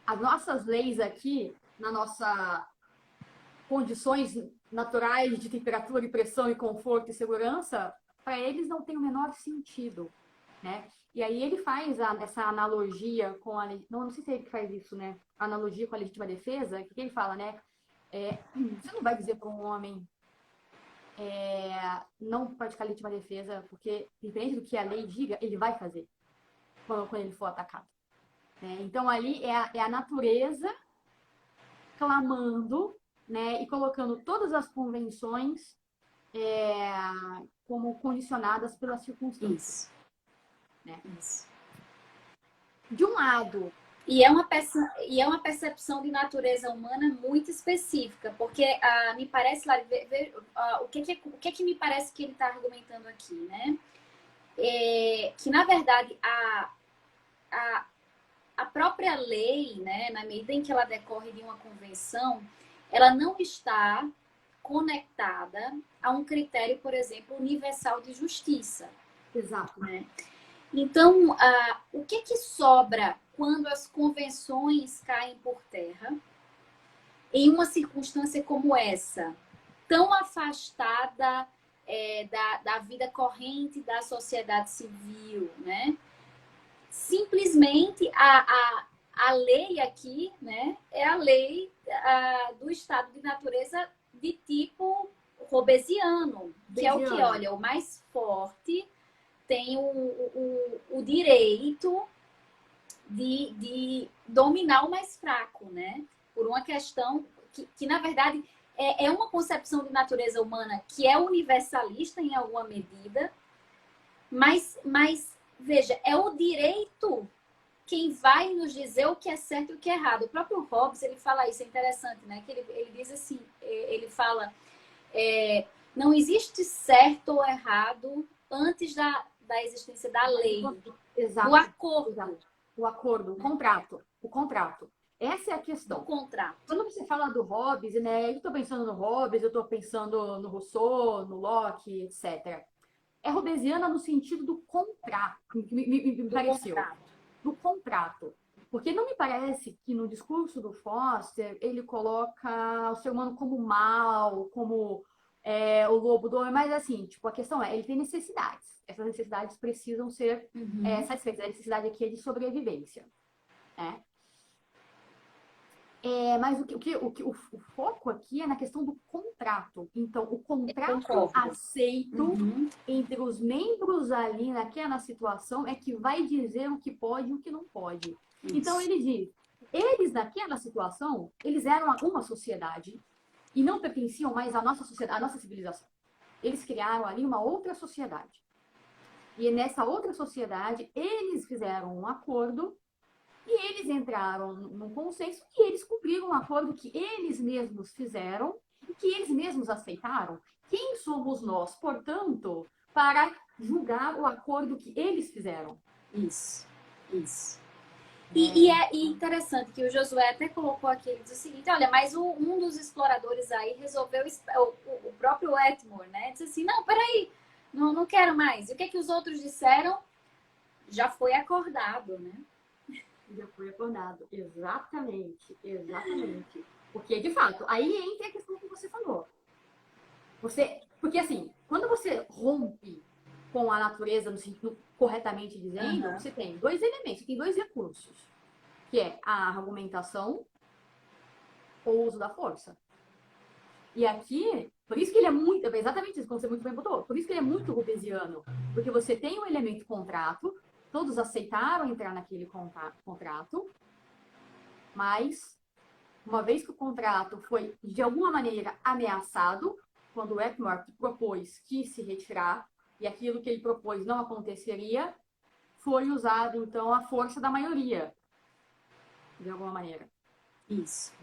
as nossas leis aqui, na nossa condições naturais de temperatura e pressão e conforto e segurança, para eles não tem o menor sentido, né? E aí ele faz essa analogia com a... Não sei se ele faz isso, né? A analogia com a legítima defesa, que ele fala, né? Você não vai dizer para um homem não praticar legítima defesa, porque, independente do que a lei diga, ele vai fazer quando ele for atacado. Então, ali é a natureza clamando, né, e colocando todas as convenções como condicionadas pelas circunstâncias. Isso. Né? Isso. De um lado... E é uma percepção de natureza humana muito específica, porque me parece, o que me parece que ele está argumentando aqui, né? Que, na verdade, a própria lei, né, na medida em que ela decorre de uma convenção, ela não está conectada a um critério, por exemplo, universal de justiça. Exato. Né? Então, o que sobra quando as convenções caem por terra em uma circunstância como essa, tão afastada da vida corrente da sociedade civil, né? Simplesmente a lei aqui, né, é a lei do estado de natureza de tipo robesiano, que é o que, olha, o mais forte tem o direito de dominar o mais fraco, né? Por uma questão que na verdade, é uma concepção de natureza humana que é universalista em alguma medida, mas veja, é o direito quem vai nos dizer o que é certo e o que é errado. O próprio Hobbes, ele fala isso, é interessante, né? Que ele diz assim, ele fala Não existe certo ou errado antes da existência da lei, Exato. do acordo. Exato. O acordo, o contrato. O contrato. Essa é a questão. Do contrato. Quando você fala do Hobbes, né? Eu estou pensando no Hobbes, eu estou pensando no Rousseau, no Locke, etc. É hobbesiana no sentido do contrato, me pareceu. Do contrato. Porque não me parece que no discurso do Foster ele coloca o ser humano como mal, como o lobo do homem, mas assim, tipo, a questão é, ele tem necessidades. Essas necessidades precisam ser satisfeitas. A necessidade aqui é de sobrevivência. Né? Mas o foco aqui é na questão do contrato. Então, o contrato aceito entre os membros ali naquela situação é que vai dizer o que pode e o que não pode. Isso. Então, ele diz, eles naquela situação, eles eram uma sociedade e não pertenciam mais à nossa sociedade, à nossa civilização. Eles criaram ali uma outra sociedade. E nessa outra sociedade, eles fizeram um acordo e eles entraram num consenso e eles cumpriram um acordo que eles mesmos fizeram e que eles mesmos aceitaram. Quem somos nós, portanto, para julgar o acordo que eles fizeram? Isso. E é interessante que o Josué até colocou aqui, ele diz o seguinte, olha, mas um dos exploradores aí resolveu, o próprio Wetmore, né? Disse assim, não, peraí, não quero mais. E o que é que os outros disseram? Já foi acordado, né? Já foi acordado, exatamente. Porque, de fato, aí entra a questão que você falou. Porque, assim, quando você rompe com a natureza, no sentido corretamente dizendo, você tem dois elementos, tem dois recursos, que é a argumentação ou o uso da força. E aqui, por isso que ele é muito, exatamente isso, como você muito bem botou, por isso que ele é muito hobbesiano, porque você tem o elemento contrato, todos aceitaram entrar naquele contrato, mas, uma vez que o contrato foi, de alguma maneira, ameaçado, quando o Wetmore propôs que se retirar, e aquilo que ele propôs não aconteceria, foi usado, então, a força da maioria, de alguma maneira. Isso.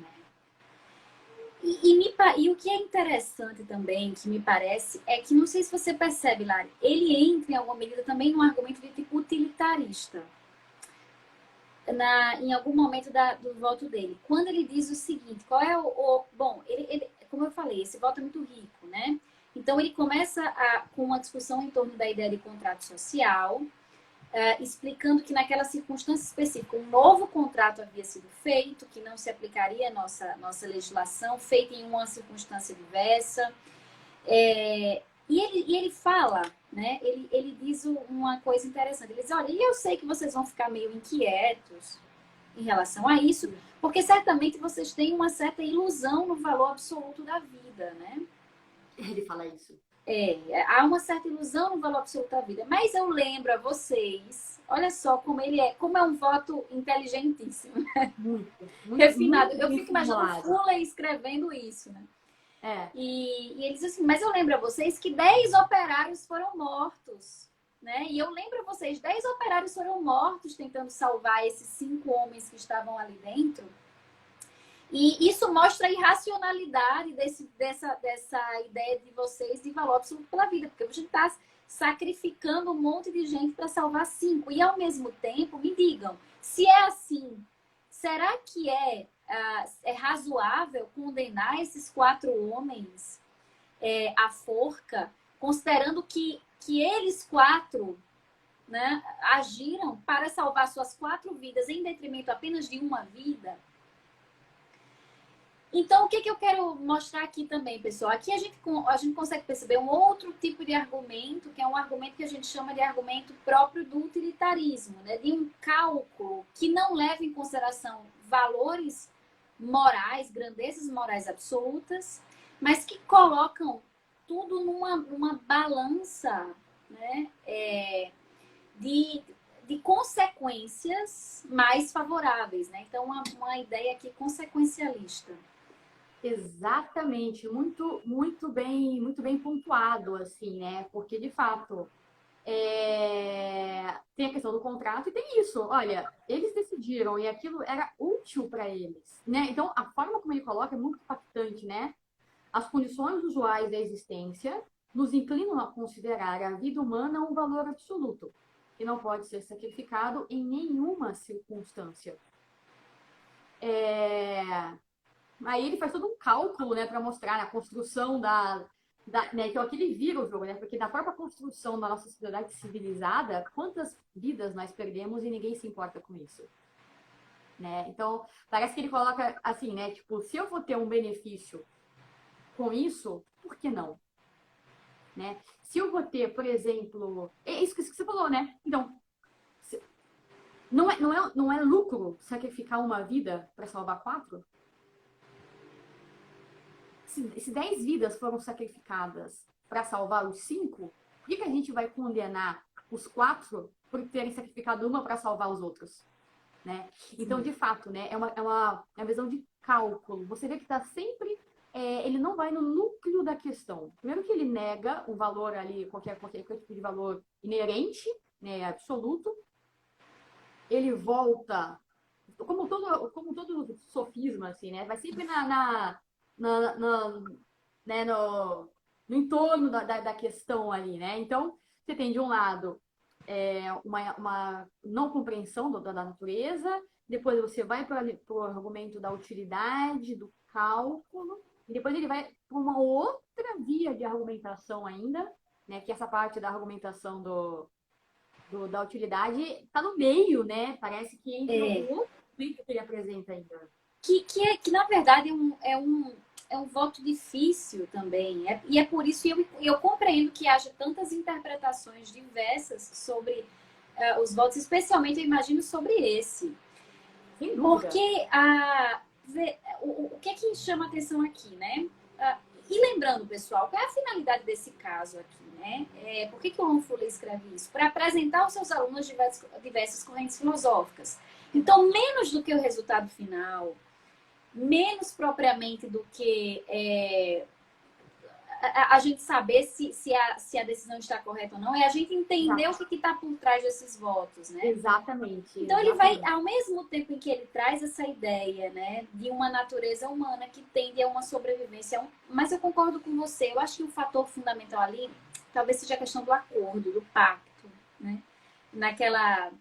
E o que é interessante também, que me parece, é que, não sei se você percebe, Lari, ele entra em alguma medida também num argumento de tipo utilitarista. Em algum momento do voto dele. Quando ele diz o seguinte, qual é bom, ele, como eu falei, esse voto é muito rico, né? Então ele começa com uma discussão em torno da ideia de contrato social, explicando que naquela circunstância específica um novo contrato havia sido feito, que não se aplicaria à nossa legislação, feita em uma circunstância diversa. E ele fala, né? Ele diz uma coisa interessante. Ele diz, olha, e eu sei que vocês vão ficar meio inquietos em relação a isso, porque certamente vocês têm uma certa ilusão no valor absoluto da vida, né? Ele fala isso. Há uma certa ilusão no valor absoluto da vida. Mas eu lembro a vocês, olha só como como é um voto inteligentíssimo. Muito refinado. Eu fico imaginando Fuller escrevendo isso, né? E ele diz assim, mas eu lembro a vocês que 10 operários foram mortos, né? E eu lembro a vocês, 10 operários foram mortos tentando salvar esses 5 homens que estavam ali dentro. E isso mostra a irracionalidade dessa ideia de vocês de valor absoluto pela vida, porque a gente está sacrificando um monte de gente para salvar 5. E ao mesmo tempo, me digam, se é assim, será que é razoável condenar esses 4 homens à forca, considerando que eles 4, né, agiram para salvar suas 4 vidas em detrimento apenas de uma vida? Então, o que eu quero mostrar aqui também, pessoal? Aqui a gente consegue perceber um outro tipo de argumento, que é um argumento que a gente chama de argumento próprio do utilitarismo, né? De um cálculo que não leva em consideração valores morais, grandezas morais absolutas, mas que colocam tudo numa balança, né? De consequências mais favoráveis, né? Então, uma ideia aqui consequencialista. Exatamente, muito bem pontuado, assim, né? Porque, de fato, tem a questão do contrato e tem isso. Olha, eles decidiram e aquilo era útil para eles, né? Então, a forma como ele coloca é muito impactante, né? as condições usuais da existência nos inclinam a considerar a vida humana um valor absoluto, que não pode ser sacrificado em nenhuma circunstância. Aí ele faz todo um cálculo, né, para mostrar a construção né, então aqui ele vira o jogo, né, porque na própria construção da nossa sociedade civilizada, quantas vidas nós perdemos e ninguém se importa com isso, né? Então, parece que ele coloca assim, né, tipo, se eu vou ter um benefício com isso, por que não? Né? Se eu vou ter, por exemplo, é isso que você falou, né? Então, não é lucro sacrificar uma vida para salvar 4? Se 10 vidas foram sacrificadas para salvar os 5, por que a gente vai condenar os 4 por terem sacrificado uma para salvar os outros? Né? Então, de fato, né, é uma visão de cálculo. Você vê que está sempre... ele não vai no núcleo da questão. Primeiro que ele nega o valor ali, qualquer tipo de valor inerente, né, absoluto. Ele volta, como todo sofisma, assim, né? Vai sempre né, no entorno da questão ali, né? Então, você tem de um lado uma não compreensão da natureza, depois você vai para o argumento da utilidade, do cálculo, e depois ele vai para uma outra via de argumentação ainda, né? Que é essa parte da argumentação da utilidade está no meio, né? Parece que entra um outro que ele apresenta ainda. Que na verdade é um voto difícil também. E é por isso que eu compreendo que haja tantas interpretações diversas sobre os votos, especialmente eu imagino sobre esse. Sem dúvida. Porque o que é que chama atenção aqui, né? E lembrando, pessoal, qual é a finalidade desse caso aqui, né? Por que o Longfellow escreve isso? Para apresentar aos seus alunos diversas correntes filosóficas. Então, menos do que o resultado final, menos propriamente do que a gente saber se a decisão está correta ou não, é a gente entender o que está por trás desses votos, né? Exatamente. Então ele vai, ao mesmo tempo em que ele traz essa ideia, né, de uma natureza humana que tende a uma sobrevivência, mas eu concordo com você, eu acho que o fator fundamental ali talvez seja a questão do acordo, do pacto, né? Naquela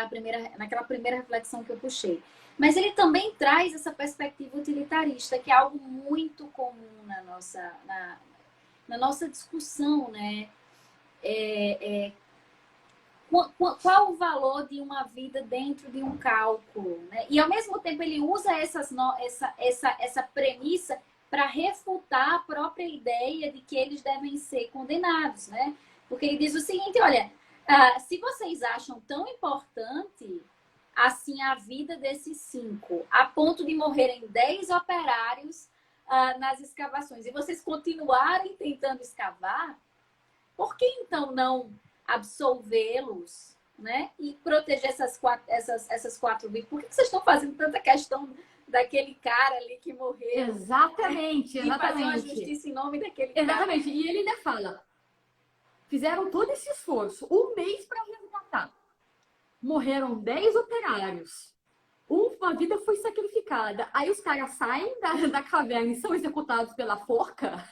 primeira reflexão que eu puxei. Mas ele também traz essa perspectiva utilitarista, que é algo muito comum na nossa discussão, né? Qual o valor de uma vida dentro de um cálculo, né? E ao mesmo tempo ele usa essa premissa para refutar a própria ideia de que eles devem ser condenados, né? Porque ele diz o seguinte, olha, se vocês acham tão importante assim a vida desses 5, a ponto de morrerem 10 operários nas escavações, e vocês continuarem tentando escavar, por que então não absolvê-los, né? E proteger essas 4 vidas? Por que vocês estão fazendo tanta questão daquele cara ali que morreu? Exatamente. E fazer uma justiça em nome daquele cara. Exatamente. E ele ainda fala, fizeram todo esse esforço, 1 mês para resgatar. Morreram 10 operários. Uma vida foi sacrificada. Aí os caras saem da caverna e são executados pela forca.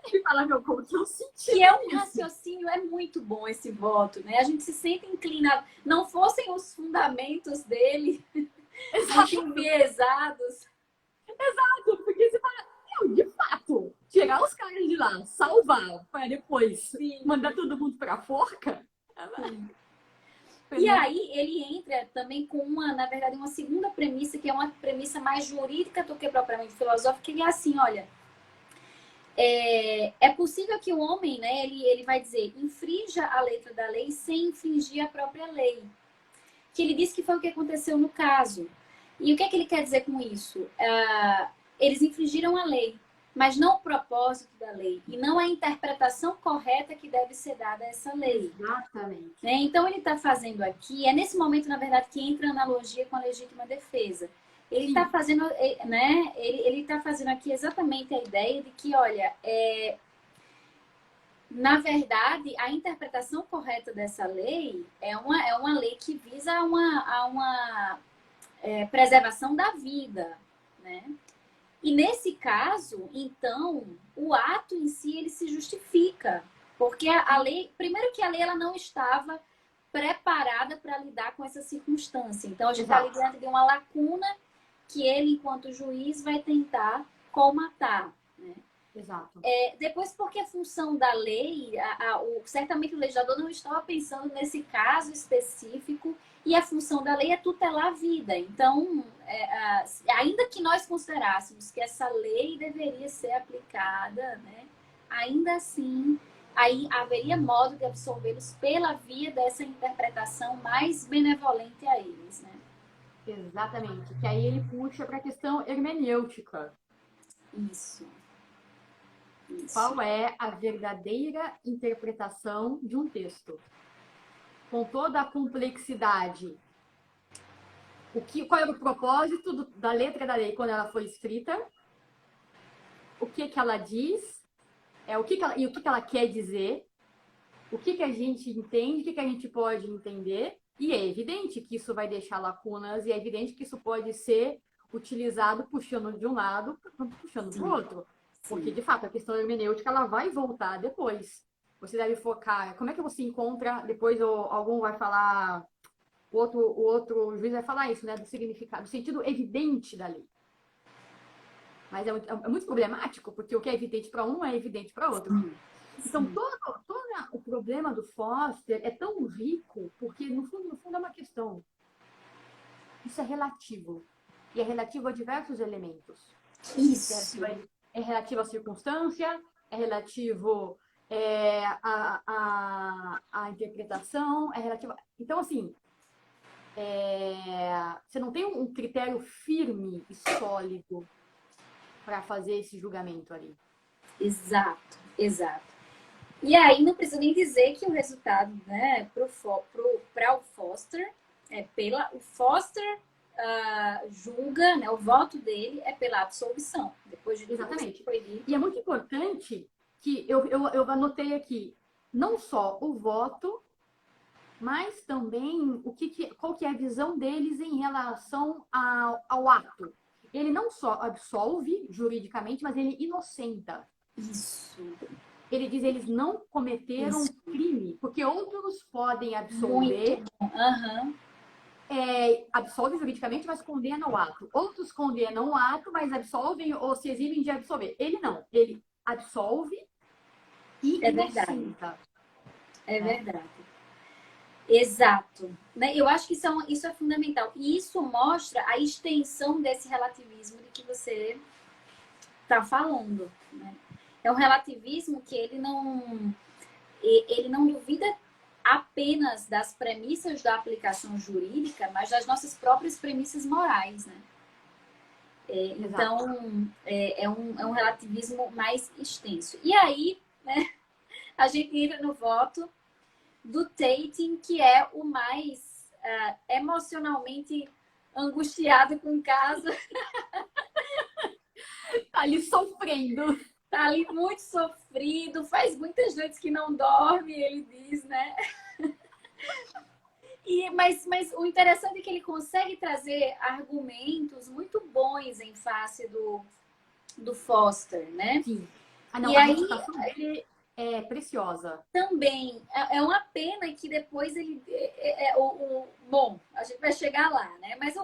Ele fala, meu, como que eu senti? Que é um raciocínio, é muito bom esse voto, né? A gente se sente inclinado. Não fossem os fundamentos dele enviesados. Exato, porque você fala, de fato, tirar os caras de lá, salvar, para depois mandar todo mundo pra forca. Sim. E aí ele entra também com na verdade, uma segunda premissa, que é uma premissa mais jurídica do que propriamente filosófica, que é assim, olha, é possível que o homem, né, ele vai dizer, infrinja a letra da lei sem infringir a própria lei. Que ele disse que foi o que aconteceu no caso. E o que é que ele quer dizer com isso? Eles infringiram a lei, mas não o propósito da lei, e não a interpretação correta que deve ser dada a essa lei. Exatamente. Né? Então, ele está fazendo aqui, é nesse momento, na verdade, que entra a analogia com a legítima defesa. Ele está fazendo, né? Ele está fazendo aqui exatamente a ideia de que, olha, na verdade, a interpretação correta dessa lei é uma lei que visa a uma preservação da vida, né? E nesse caso, então, o ato em si ele se justifica, porque a lei, primeiro que a lei ela não estava preparada para lidar com essa circunstância. Então a gente está ali Exato, diante de uma lacuna que ele, enquanto juiz, vai tentar colmatar. Né? exato. Depois, porque a função da lei, certamente o legislador não estava pensando nesse caso específico e a função da lei é tutelar a vida. Então, ainda que nós considerássemos que essa lei deveria ser aplicada, né, ainda assim, aí haveria modo de absolvê-los pela via dessa interpretação mais benevolente a eles. Né? Exatamente. Que aí ele puxa para a questão hermenêutica. Isso, isso. Qual é a verdadeira interpretação de um texto? Com toda a complexidade. Qual era o propósito da letra da lei quando ela foi escrita? O que ela diz? O que ela quer dizer? O que a gente entende? O que a gente pode entender? E é evidente que isso vai deixar lacunas e é evidente que isso pode ser utilizado puxando de um lado, puxando para o outro. Porque, de fato, a questão hermenêutica ela vai voltar depois. Você deve focar. Como é que você encontra? Depois algum vai falar, o outro juiz vai falar isso, né? Do significado, do sentido evidente da lei. Mas é muito problemático, porque o que é evidente para um não é evidente para outro. Então, todo o problema do Foster é tão rico, porque, no fundo, é uma questão. Isso é relativo. E é relativo a diversos elementos. Isso. É relativo à circunstância, é relativo à interpretação, é relativo. Então, assim, você não tem um critério firme e sólido para fazer esse julgamento ali. Exato, exato. E aí não precisa nem dizer que o resultado, né, para o Foster, o Foster julga, né, o voto dele é pela absolvição, depois de tudo Exatamente. que foi dito. E é muito importante que eu anotei aqui, não só o voto, mas também qual que é a visão deles em relação ao ato. Ele não só absolve juridicamente, mas ele inocenta. Isso. Ele diz eles não cometeram Isso. crime, porque outros podem absolver. Muito bom. Uhum. Absolve juridicamente, mas condena o ato. Outros condenam o ato, mas absolvem ou se eximem de absolver. Ele não. Ele absolve e inocenta. É verdade. Exato. Né? Eu acho que isso é fundamental. E isso mostra a extensão desse relativismo de que você está falando. Né? É um relativismo que ele não duvida apenas das premissas da aplicação jurídica, mas das nossas próprias premissas morais, né? Então, é um relativismo mais extenso. E aí, né, a gente entra no voto do Tatum, que é o mais emocionalmente angustiado com o caso. Tá ali sofrendo. Tá ali muito sofrido, faz muitas noites que não dorme, ele diz, né? Mas o interessante é que ele consegue trazer argumentos muito bons em face do Foster, né? Sim. E A aí reputação dele é preciosa. também é uma pena que depois ele. Bom, a gente vai chegar lá, né? Mas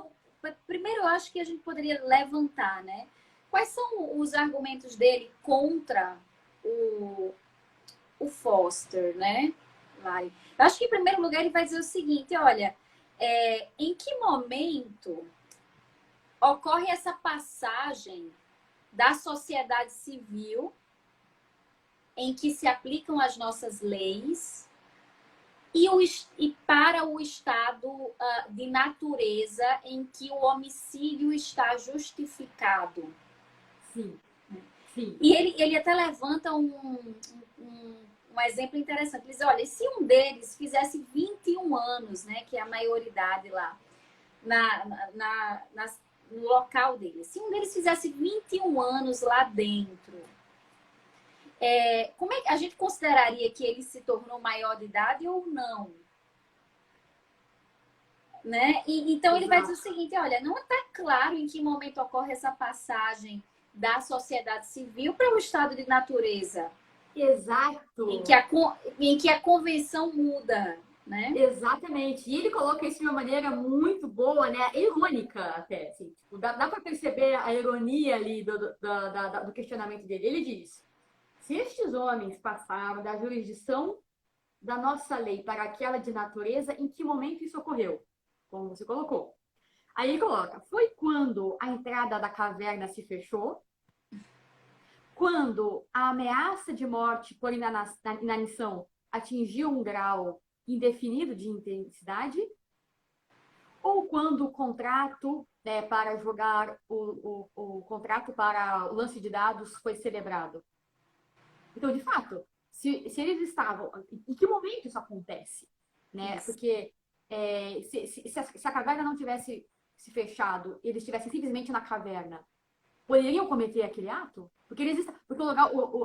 primeiro eu acho que a gente poderia levantar, né? Quais são os argumentos dele contra o Foster, né? Eu acho que em primeiro lugar ele vai dizer o seguinte: olha, em que momento ocorre essa passagem da sociedade civil em que se aplicam as nossas leis e para o estado de natureza em que o homicídio está justificado. Sim, sim. E ele até levanta um exemplo interessante. Ele diz, olha, se um deles fizesse 21 anos, né, que é a maioridade lá, no local dele, se um deles fizesse 21 anos lá dentro, como é que a gente consideraria que ele se tornou maior de idade ou não? Né? Então ele vai dizer o seguinte, olha, não está claro em que momento ocorre essa passagem da sociedade civil para o estado de natureza, Exato. em que a convenção muda, né? Exatamente. E ele coloca isso de uma maneira muito boa, né? Irônica até. Assim. Tipo, dá para perceber a ironia ali do questionamento dele. Ele diz: se estes homens passaram da jurisdição da nossa lei para aquela de natureza, em que momento isso ocorreu? Como você colocou. Aí ele coloca: foi quando a entrada da caverna se fechou, quando a ameaça de morte por inanição atingiu um grau indefinido de intensidade, ou quando o contrato para jogar o contrato para o lance de dados foi celebrado. Então, de fato, se eles estavam... Em que momento isso acontece? Né? Isso. Porque se a caverna não tivesse se fechado, eles estivessem simplesmente na caverna, poderiam cometer aquele ato? Porque porque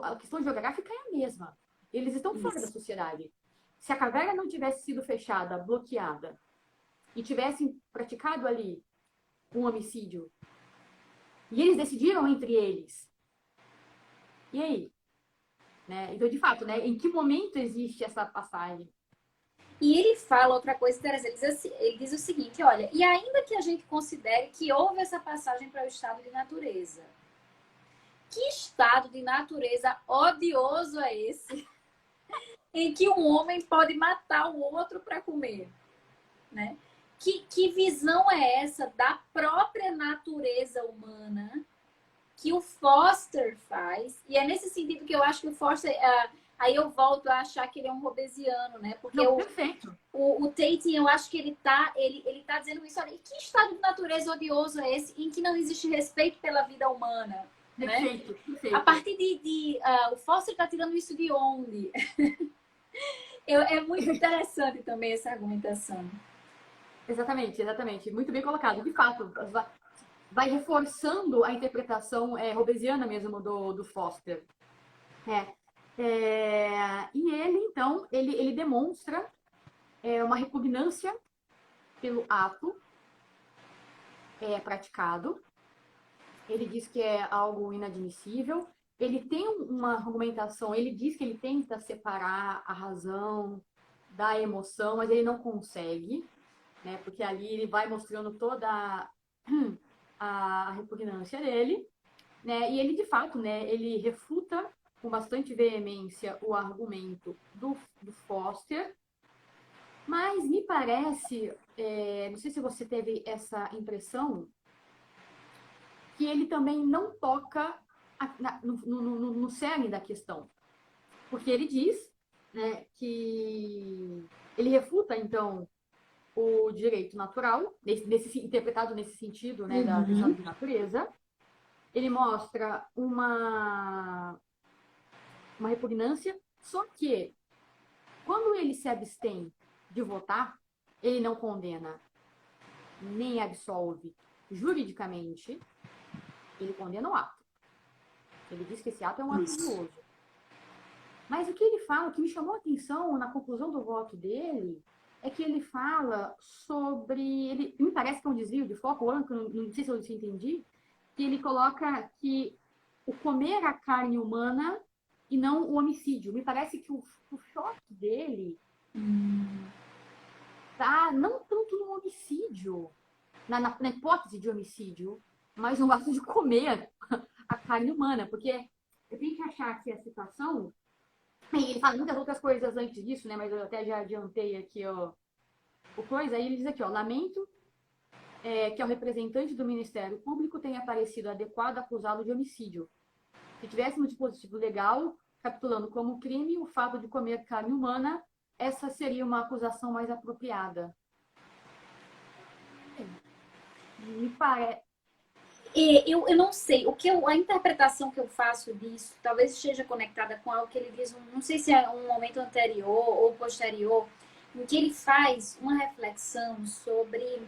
a questão geográfica é a mesma. Eles estão fora da sociedade. Se a caverna não tivesse sido fechada, bloqueada, e tivessem praticado ali um homicídio, e eles decidiram entre eles, e aí? Né? Então, de fato, né, em que momento existe essa passagem? E ele fala outra coisa interessante, ele diz o seguinte, olha, e ainda que a gente considere que houve essa passagem para o estado de natureza, que estado de natureza odioso é esse em que um homem pode matar o outro para comer, né? Que visão é essa da própria natureza humana que o Foster faz? E é nesse sentido que eu acho que o Foster... aí eu volto a achar que ele é um robesiano, né? Porque Não, perfeito. o Tate, eu acho que ele tá dizendo isso. Olha, e que estado de natureza odioso é esse em que não existe respeito pela vida humana? Perfeito, Né? perfeito. A partir o Foster está tirando isso de onde? É muito interessante também essa argumentação. Exatamente, exatamente. Muito bem colocado. De fato, vai reforçando a interpretação robesiana mesmo do Foster. E ele, então, ele demonstra uma repugnância pelo ato praticado. Ele diz que é algo inadmissível. Ele tem uma argumentação, ele diz que ele tenta separar a razão da emoção, mas ele não consegue, né? Porque ali ele vai mostrando toda a repugnância dele, né? E ele, de fato, né, ele refuta com bastante veemência o argumento do Foster, mas me parece, não sei se você teve essa impressão, que ele também não toca no cerne da questão. Porque ele diz, né, que ele refuta, então, o direito natural, interpretado nesse sentido, né, da visão de natureza. Ele mostra uma repugnância, só que quando ele se abstém de votar, ele não condena nem absolve juridicamente, ele condena o ato. Ele diz que esse ato é um ato doloso. Mas o que ele fala, o que me chamou a atenção na conclusão do voto dele, é que ele fala sobre... me parece que é um desvio de foco, não sei se eu entendi, que ele coloca que o comer a carne humana e não o homicídio. Me parece que o choque dele tá não tanto no homicídio, na hipótese de homicídio, mas no ato de comer a carne humana, porque eu tenho que achar que a situação... E ele fala muitas outras coisas antes disso, né? Mas eu até já adiantei aqui, ó, o coisa. Aí ele diz aqui, ó, lamento que ao representante do Ministério Público tenha parecido adequado acusá-lo de homicídio. Se tivéssemos um dispositivo legal capitulando como crime o fato de comer carne humana, essa seria uma acusação mais apropriada. Me parece... Eu não sei, a interpretação que eu faço disso talvez esteja conectada com algo que ele diz, não sei se é um momento anterior ou posterior, em que ele faz uma reflexão sobre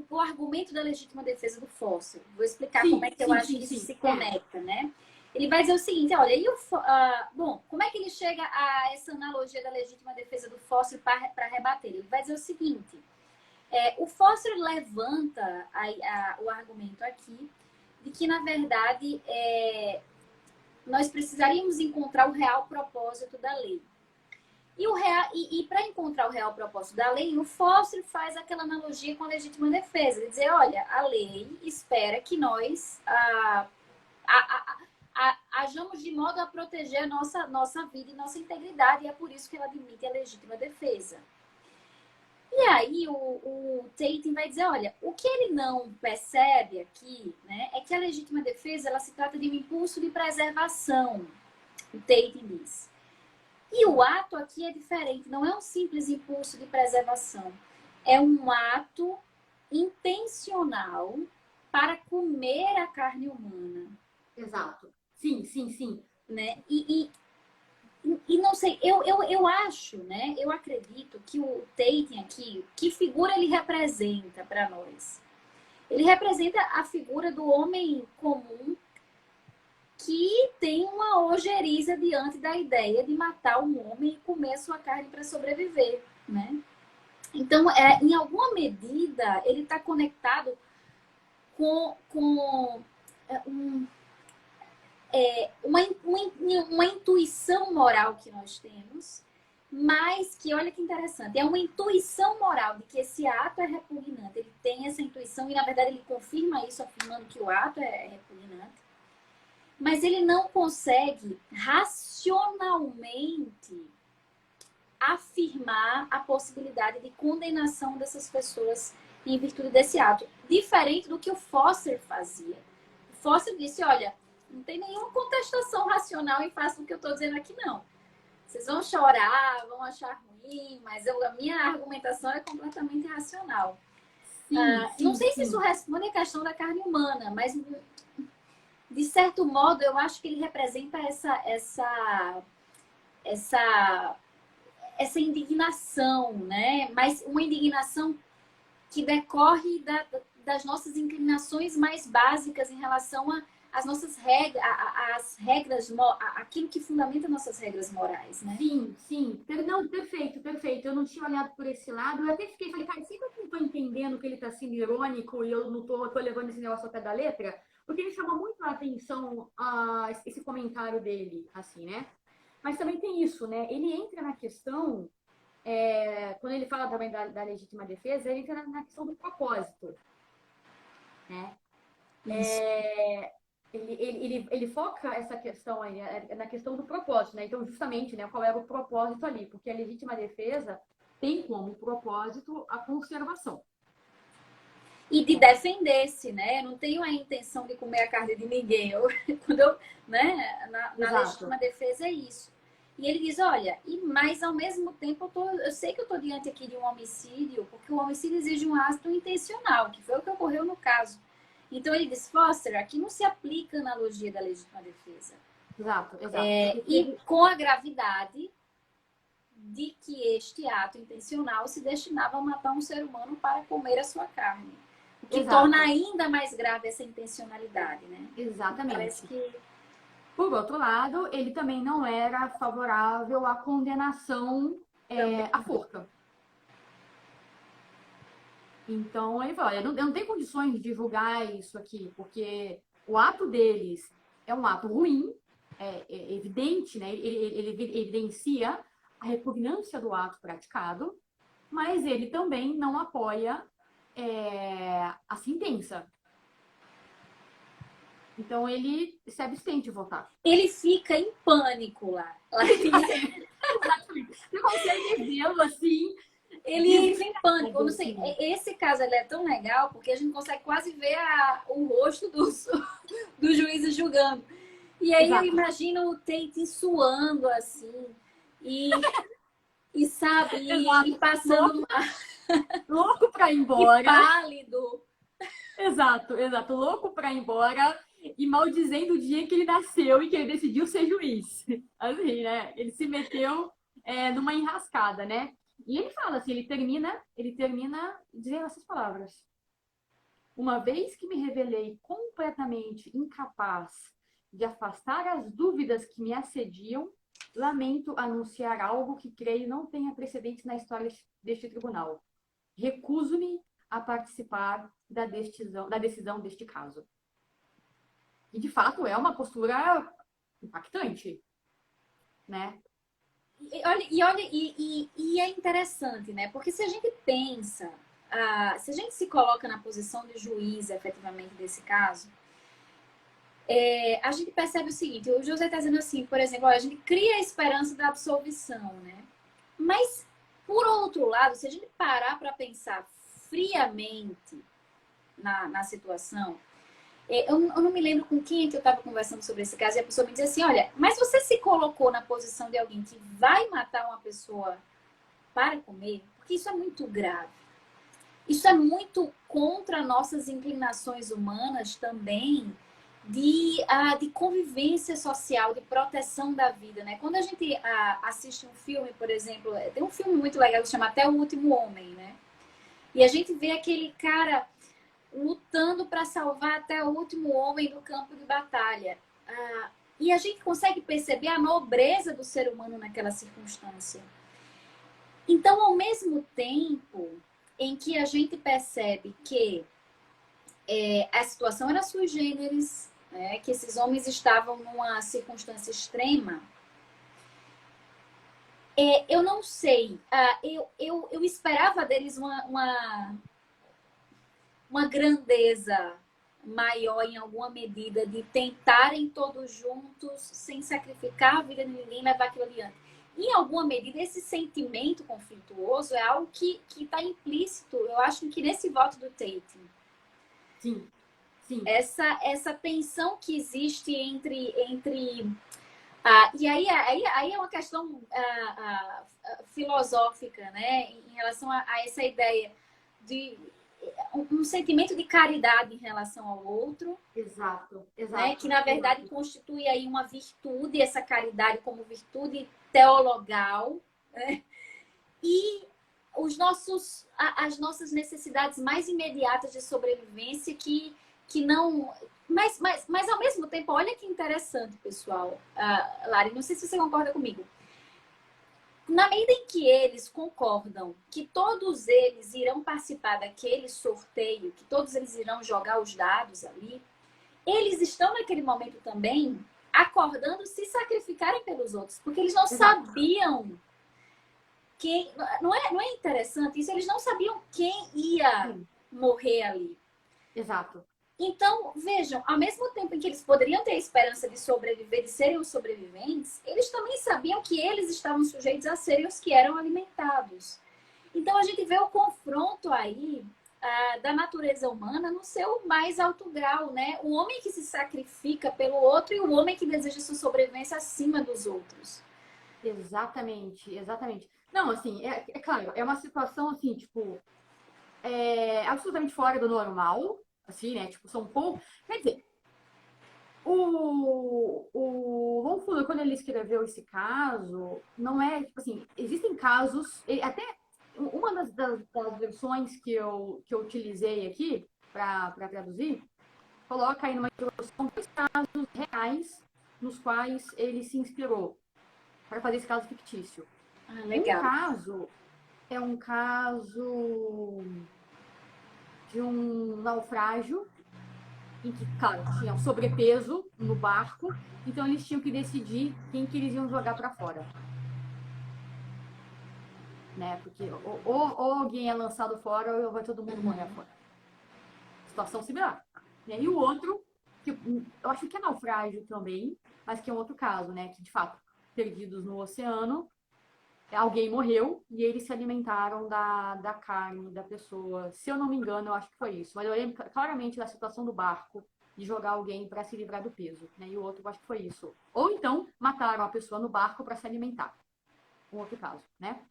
o argumento da legítima defesa do Foster. Vou explicar como é que eu acho que isso se conecta, né? Ele vai dizer o seguinte, olha, bom, como é que ele chega a essa analogia da legítima defesa do Foster para rebater? Ele vai dizer o seguinte: O Foster levanta o argumento aqui de que, na verdade, nós precisaríamos encontrar o real propósito da lei. E para encontrar o real propósito da lei, o Foster faz aquela analogia com a legítima defesa. Ele dizer, olha, a lei espera que nós hajamos de modo a proteger a nossa vida e nossa integridade, e é por isso que ela admite a legítima defesa. E aí o Tatum vai dizer, olha, o que ele não percebe aqui, né, é que a legítima defesa ela se trata de um impulso de preservação, o Tatum diz. E o ato aqui é diferente, não é um simples impulso de preservação, é um ato intencional para comer a carne humana. Exato. Sim, sim, sim. Né? E não sei, eu acho, né? Eu acredito que o Tatum aqui, que figura ele representa para nós? Ele representa a figura do homem comum que tem uma ojeriza diante da ideia de matar um homem e comer a sua carne para sobreviver, né? Então, em alguma medida, ele está conectado com uma intuição moral que nós temos, mas que, olha que interessante, é uma intuição moral de que esse ato é repugnante. Ele tem essa intuição e, na verdade, ele confirma isso, afirmando que o ato é repugnante. Mas ele não consegue racionalmente afirmar a possibilidade de condenação dessas pessoas em virtude desse ato. Diferente do que o Foster fazia. O Foster disse, olha, não tem nenhuma contestação racional em face do que eu estou dizendo aqui, não. Vocês vão chorar, vão achar ruim, mas a minha argumentação é completamente racional. Sim, não sei se isso responde à questão da carne humana, mas de certo modo eu acho que ele representa essa indignação, né? Mas uma indignação que decorre das nossas inclinações mais básicas em relação às nossas regras, às regras, aquilo que fundamenta nossas regras morais, né? Sim, sim. Não, perfeito, perfeito. Eu não tinha olhado por esse lado. Eu até falei, cara, sempre que eu não tô entendendo que ele tá sendo irônico e eu não tô levando esse negócio ao pé da letra, porque me chamou muito a atenção esse comentário dele, assim, né? Mas também tem isso, né? Ele entra na questão, quando ele fala também da legítima defesa, ele entra na questão do propósito, né? Ele foca essa questão aí, na questão do propósito, né? Então, justamente, né, qual era o propósito ali? Porque a legítima defesa tem como propósito a conservação. E de defender-se, né? Eu não tenho a intenção de comer a carne de ninguém. Né? Na legítima defesa é isso. E ele diz, olha, mas ao mesmo tempo eu sei que eu estou diante aqui de um homicídio, porque o homicídio exige um ato intencional, que foi o que ocorreu no caso. Então ele diz, Foster, aqui não se aplica a analogia da legítima defesa. Exato. E com a gravidade de que este ato intencional se destinava a matar um ser humano para comer a sua carne. O que torna ainda mais grave essa intencionalidade, né? Exatamente. Parece que... Por outro lado, ele também não era favorável à condenação à forca. Então, ele falou, olha, eu não tenho condições de julgar isso aqui, porque o ato deles é um ato ruim, é evidente, né? Ele evidencia a repugnância do ato praticado, mas ele também não apoia a sentença. Então, ele se abstém de votar. Ele fica em pânico lá. Você consegue vê-lo assim... Ele fica em pânico. Eu não sei, esse caso ele é tão legal porque a gente consegue quase ver o rosto do juiz julgando. E aí eu imagino o Tate suando assim e sabe, e passando louco para ir embora. E pálido. Exato. Louco para ir embora e maldizendo o dia que ele nasceu e que ele decidiu ser juiz. Assim, né? Ele se meteu numa enrascada, né? E ele fala assim, ele termina dizendo essas palavras. Uma vez que me revelei completamente incapaz de afastar as dúvidas que me assediam, lamento anunciar algo que creio não tenha precedentes na história deste tribunal. recuso-me a participar da decisão deste caso. E, de fato, é uma postura impactante, né? E é interessante, né? Porque se a gente pensa, se a gente se coloca na posição de juiz, efetivamente, desse caso, a gente percebe o seguinte, o José está dizendo assim, por exemplo, a gente cria a esperança da absolvição, né? Mas, por outro lado, se a gente parar para pensar friamente na situação, eu não me lembro com quem é que eu estava conversando sobre esse caso, e a pessoa me dizia assim, olha, mas você se colocou na posição de alguém que vai matar uma pessoa para comer? Porque isso é muito grave. Isso é muito contra nossas inclinações humanas também de convivência social, de proteção da vida, né? Quando a gente assiste um filme, por exemplo, tem um filme muito legal que se chama Até o Último Homem, né? E a gente vê aquele cara lutando para salvar até o último homem do campo de batalha. E a gente consegue perceber a nobreza do ser humano naquela circunstância. Então, ao mesmo tempo em que a gente percebe que a situação era sui generis, né, que esses homens estavam numa circunstância extrema, eu não sei, eu esperava deles uma grandeza maior em alguma medida de tentarem todos juntos, sem sacrificar a vida de ninguém, levar aquilo adiante. Em alguma medida, esse sentimento conflituoso é algo que está implícito, eu acho que nesse voto do Tate. Sim, sim. Essa tensão que existe entre e aí é uma questão filosófica, né, em relação a essa ideia de um sentimento de caridade em relação ao outro. Exato, Né, que na verdade exato. constitui aí uma virtude, essa caridade como virtude teologal, né? E as nossas necessidades mais imediatas de sobrevivência que não. Mas ao mesmo tempo, olha que interessante, pessoal. Lari, não sei se você concorda comigo. Na medida em que eles concordam que todos eles irão participar daquele sorteio, que todos eles irão jogar os dados ali, eles estão naquele momento também acordando se sacrificarem pelos outros, porque eles não Exato. sabiam quem. Não é interessante isso? Eles não sabiam quem ia Sim, morrer ali. exato. Então, vejam, ao mesmo tempo em que eles poderiam ter a esperança de sobreviver, de serem os sobreviventes, eles também sabiam que eles estavam sujeitos a serem os que eram alimentados. Então, a gente vê o confronto aí da natureza humana no seu mais alto grau, né? O homem que se sacrifica pelo outro e o homem que deseja sua sobrevivência acima dos outros. Exatamente, exatamente. Não, assim, é claro, é uma situação assim, tipo, absolutamente fora do normal, assim, né? Tipo, são poucos. Quer dizer, o Von Fuller, quando ele escreveu esse caso, não é, tipo assim, existem casos, até uma das versões que eu utilizei aqui para traduzir, coloca aí numa introdução dois casos reais nos quais ele se inspirou para fazer esse caso fictício. Um Legal. caso é um caso de um naufrágio em que, claro, tinha um sobrepeso no barco, então eles tinham que decidir quem que eles iam jogar para fora. Né? Porque ou alguém é lançado fora ou vai todo mundo morrer fora. Situação similar. Né? E o outro, que eu acho que é naufrágio também, mas que é um outro caso, né? Que de fato, perdidos no oceano, alguém morreu e eles se alimentaram da carne da pessoa. Se eu não me engano, eu acho que foi isso. Mas eu lembro claramente da situação do barco, de jogar alguém para se livrar do peso. Né? E o outro, eu acho que foi isso. Ou então, mataram a pessoa no barco para se alimentar. Um outro caso, né?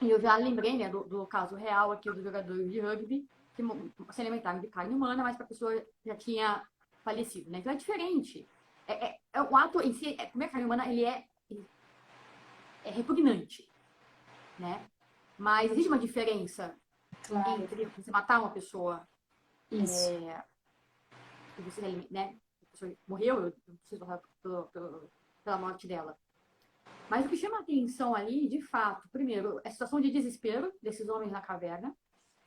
E eu já lembrei, né, do caso real aqui dos jogadores de rugby que se alimentaram de carne humana, mas que a pessoa já tinha falecido, né? Então é diferente. O ato em si, comer carne humana, ele é repugnante, né? Mas existe uma diferença Claro. entre você matar uma pessoa Isso. e você, né? A pessoa morreu, eu não preciso falar pela morte dela. Mas o que chama a atenção ali, de fato, primeiro, é a situação de desespero desses homens na caverna,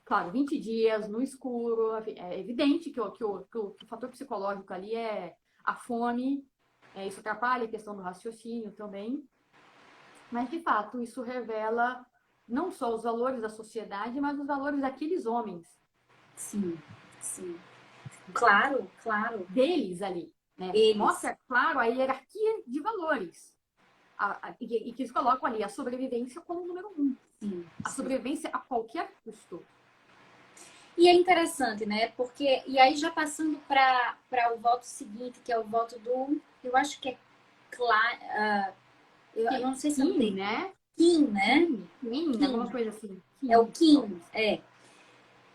claro, 20 dias no escuro, é evidente que o fator psicológico ali é a fome, isso atrapalha a questão do raciocínio também, mas de fato isso revela não só os valores da sociedade, mas os valores daqueles homens, Sim, sim. Claro, claro. deles ali, né? Eles. Mostra, claro, a hierarquia de valores. E que eles colocam ali a sobrevivência como número um. Sim, A sim. sobrevivência a qualquer custo. E é interessante, né? Porque, e aí já passando para o voto seguinte, que é o voto do, eu acho que é eu não sei se eu Kim, tenho. né? Kim, né? Kim, alguma Kim. coisa assim. É o Kim, Kim, talvez. é.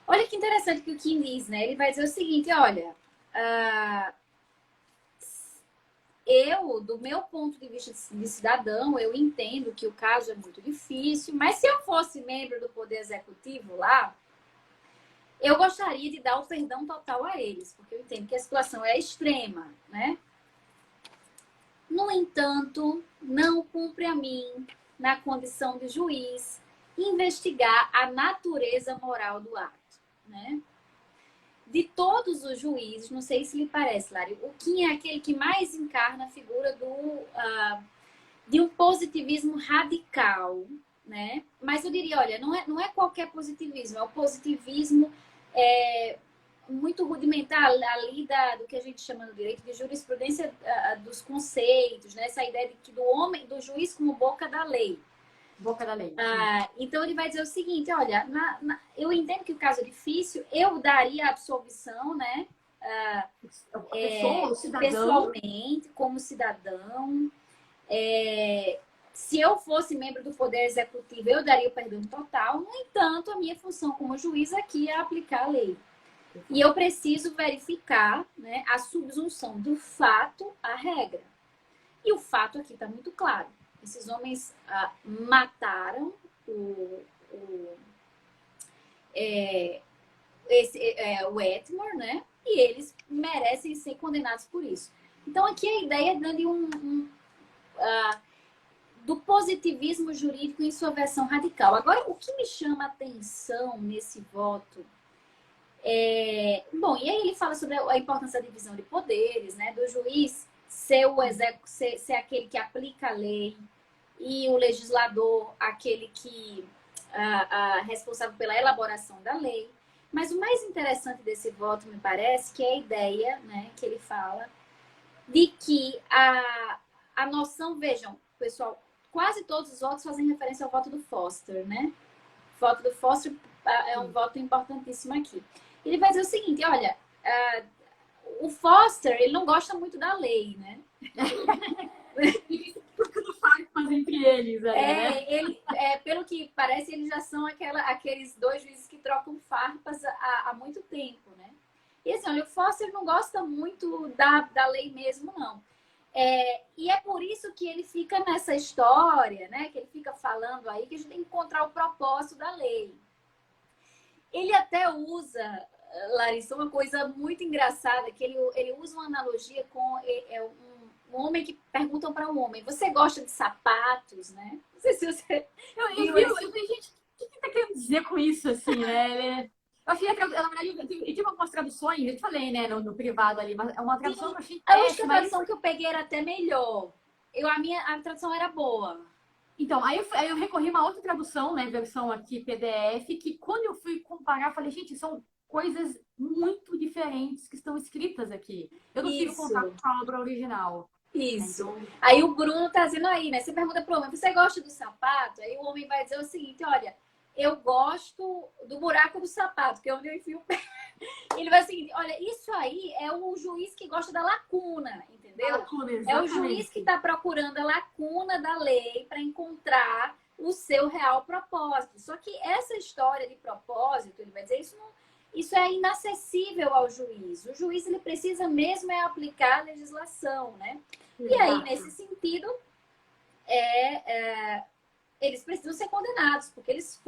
Olha que interessante que o Kim diz, né? Ele vai dizer o seguinte, olha, eu, do meu ponto de vista de cidadão, eu entendo que o caso é muito difícil, mas se eu fosse membro do Poder Executivo lá, eu gostaria de dar o perdão total a eles, porque eu entendo que a situação é extrema, né? No entanto, não cumpre a mim, na condição de juiz, investigar a natureza moral do ato, né? De todos os juízes, não sei se lhe parece, Lari, o Kim é aquele que mais encarna a figura de um positivismo radical, né? Mas eu diria, olha, não é qualquer positivismo, é o positivismo muito rudimentar ali do que a gente chama no direito de jurisprudência dos conceitos, né? Essa ideia de que do juiz como boca da lei. Boca da lei. Sim. Então ele vai dizer o seguinte, olha, eu entendo que o caso é difícil, eu daria a absolvição, né? A pessoa, o cidadão. Pessoalmente, como cidadão. Se eu fosse membro do Poder Executivo, eu daria o perdão total. No entanto, a minha função como juiz aqui é aplicar a lei. E eu preciso verificar, né, a subsunção do fato à regra. E o fato aqui está muito claro. Esses homens mataram o Etmar, né? E eles merecem ser condenados por isso. Então, aqui a ideia é de do positivismo jurídico em sua versão radical. Agora, o que me chama a atenção nesse voto bom, e aí ele fala sobre a importância da divisão de poderes, né? Do juiz ser aquele que aplica a lei e o legislador aquele que responsável pela elaboração da lei. Mas o mais interessante desse voto, me parece, que é a ideia, né, que ele fala, de que a noção, vejam, pessoal, quase todos os votos fazem referência ao voto do Foster, né? O voto do Foster é um voto importantíssimo aqui. Ele vai dizer o seguinte, olha, o Foster, ele não gosta muito da lei, né? Mas entre eles, né? Pelo que parece, eles já são aqueles dois juízes que trocam farpas há muito tempo, né? E assim, olha, o Foster não gosta muito da lei mesmo, não. E é por isso que ele fica nessa história, né? Que ele fica falando aí que a gente tem que encontrar o propósito da lei. Ele até usa, Larissa, uma coisa muito engraçada, que ele usa uma analogia com um homem que perguntam para um homem, você gosta de sapatos, né? Não sei se você... Eu falei, gente, o que tá querendo dizer com isso, assim, né? Eu achei, na verdade, eu tive algumas traduções, eu te falei, né, no privado ali, mas é uma tradução que eu achei A última péssima. tradução que eu peguei era até melhor. A tradução era boa. Então, aí eu recorri a uma outra tradução, né, versão aqui PDF, que quando eu fui comparar, eu falei, gente, são coisas muito diferentes que estão escritas aqui. Eu não tive contato com a obra original. Isso. Então, aí o Bruno tá dizendo aí, né? Você pergunta pro homem, você gosta do sapato? Aí o homem vai dizer o seguinte, olha, eu gosto do buraco do sapato, que é onde eu enfio o pé. Ele vai assim, olha, isso aí é o juiz que gosta da lacuna, entendeu? lacuna, É o juiz que está procurando a lacuna da lei para encontrar o seu real propósito. Só que essa história de propósito, ele vai dizer, isso é inacessível ao juiz. O juiz ele precisa mesmo aplicar a legislação, né? Exato. E aí, nesse sentido, eles precisam ser condenados, porque eles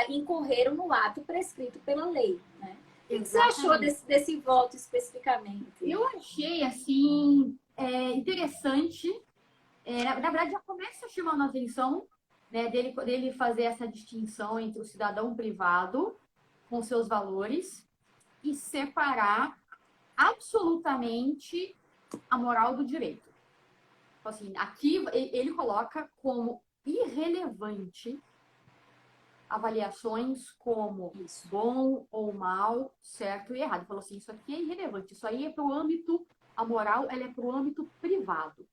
incorreram no ato prescrito pela lei, né? O que você achou desse voto especificamente? Eu achei, assim, interessante. Na verdade, já começa chamando a atenção, né, dele fazer essa distinção entre o cidadão privado com seus valores e separar absolutamente a moral do direito. Então, assim, aqui ele coloca como irrelevante avaliações como bom ou mal, certo e errado. Ele falou assim, isso aqui é irrelevante, isso aí é para o âmbito, a moral, ela é para o âmbito privado.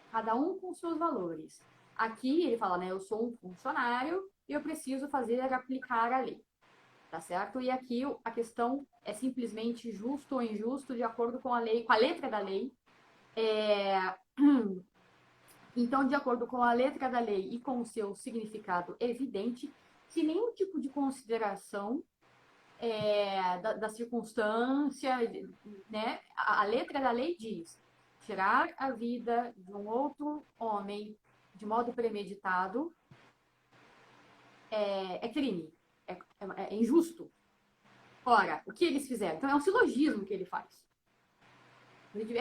Cada um com seus valores. Aqui ele fala, né, eu sou um funcionário e eu preciso aplicar a lei. Tá certo? E aqui a questão é simplesmente justo ou injusto de acordo com a lei, com a letra da lei. Então, de acordo com a letra da lei e com o seu significado evidente, sem nenhum tipo de consideração da circunstância, né? A letra da lei diz: tirar a vida de um outro homem de modo premeditado é crime, é injusto. Ora, o que eles fizeram? Então, é um silogismo que ele faz.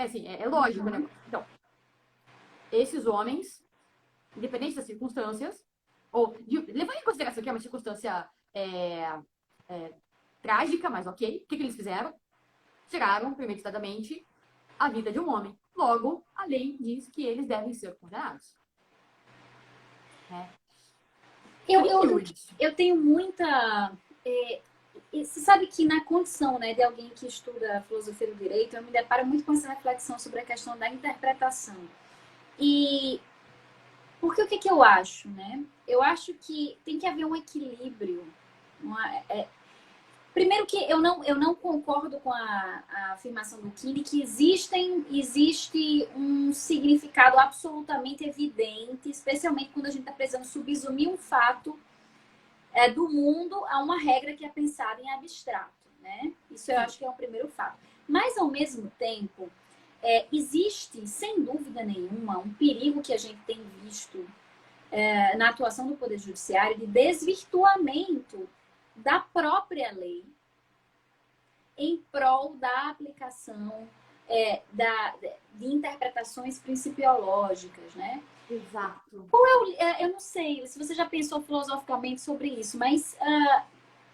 Assim, é lógico, né? Então, esses homens, independente das circunstâncias, levando em consideração que é uma circunstância trágica, mas ok, o que eles fizeram? Tiraram premeditadamente a vida de um homem. Logo, a lei diz que eles devem ser condenados. Eu tenho muita... você sabe que na condição, né, de alguém que estuda a filosofia do direito, eu me deparo muito com essa reflexão sobre a questão da interpretação. E porque o que eu acho, né? Eu acho que tem que haver um equilíbrio. Primeiro que eu não concordo com a afirmação do Kine que existe um significado absolutamente evidente, especialmente quando a gente está precisando subsumir um fato do mundo a uma regra que é pensada em abstrato, né? Isso eu acho que é o primeiro fato. Mas, ao mesmo tempo, existe, sem dúvida nenhuma, um perigo que a gente tem visto na atuação do Poder Judiciário de desvirtuamento da própria lei em prol da aplicação de interpretações principiológicas, né? Exato. Eu não sei se você já pensou filosoficamente sobre isso, mas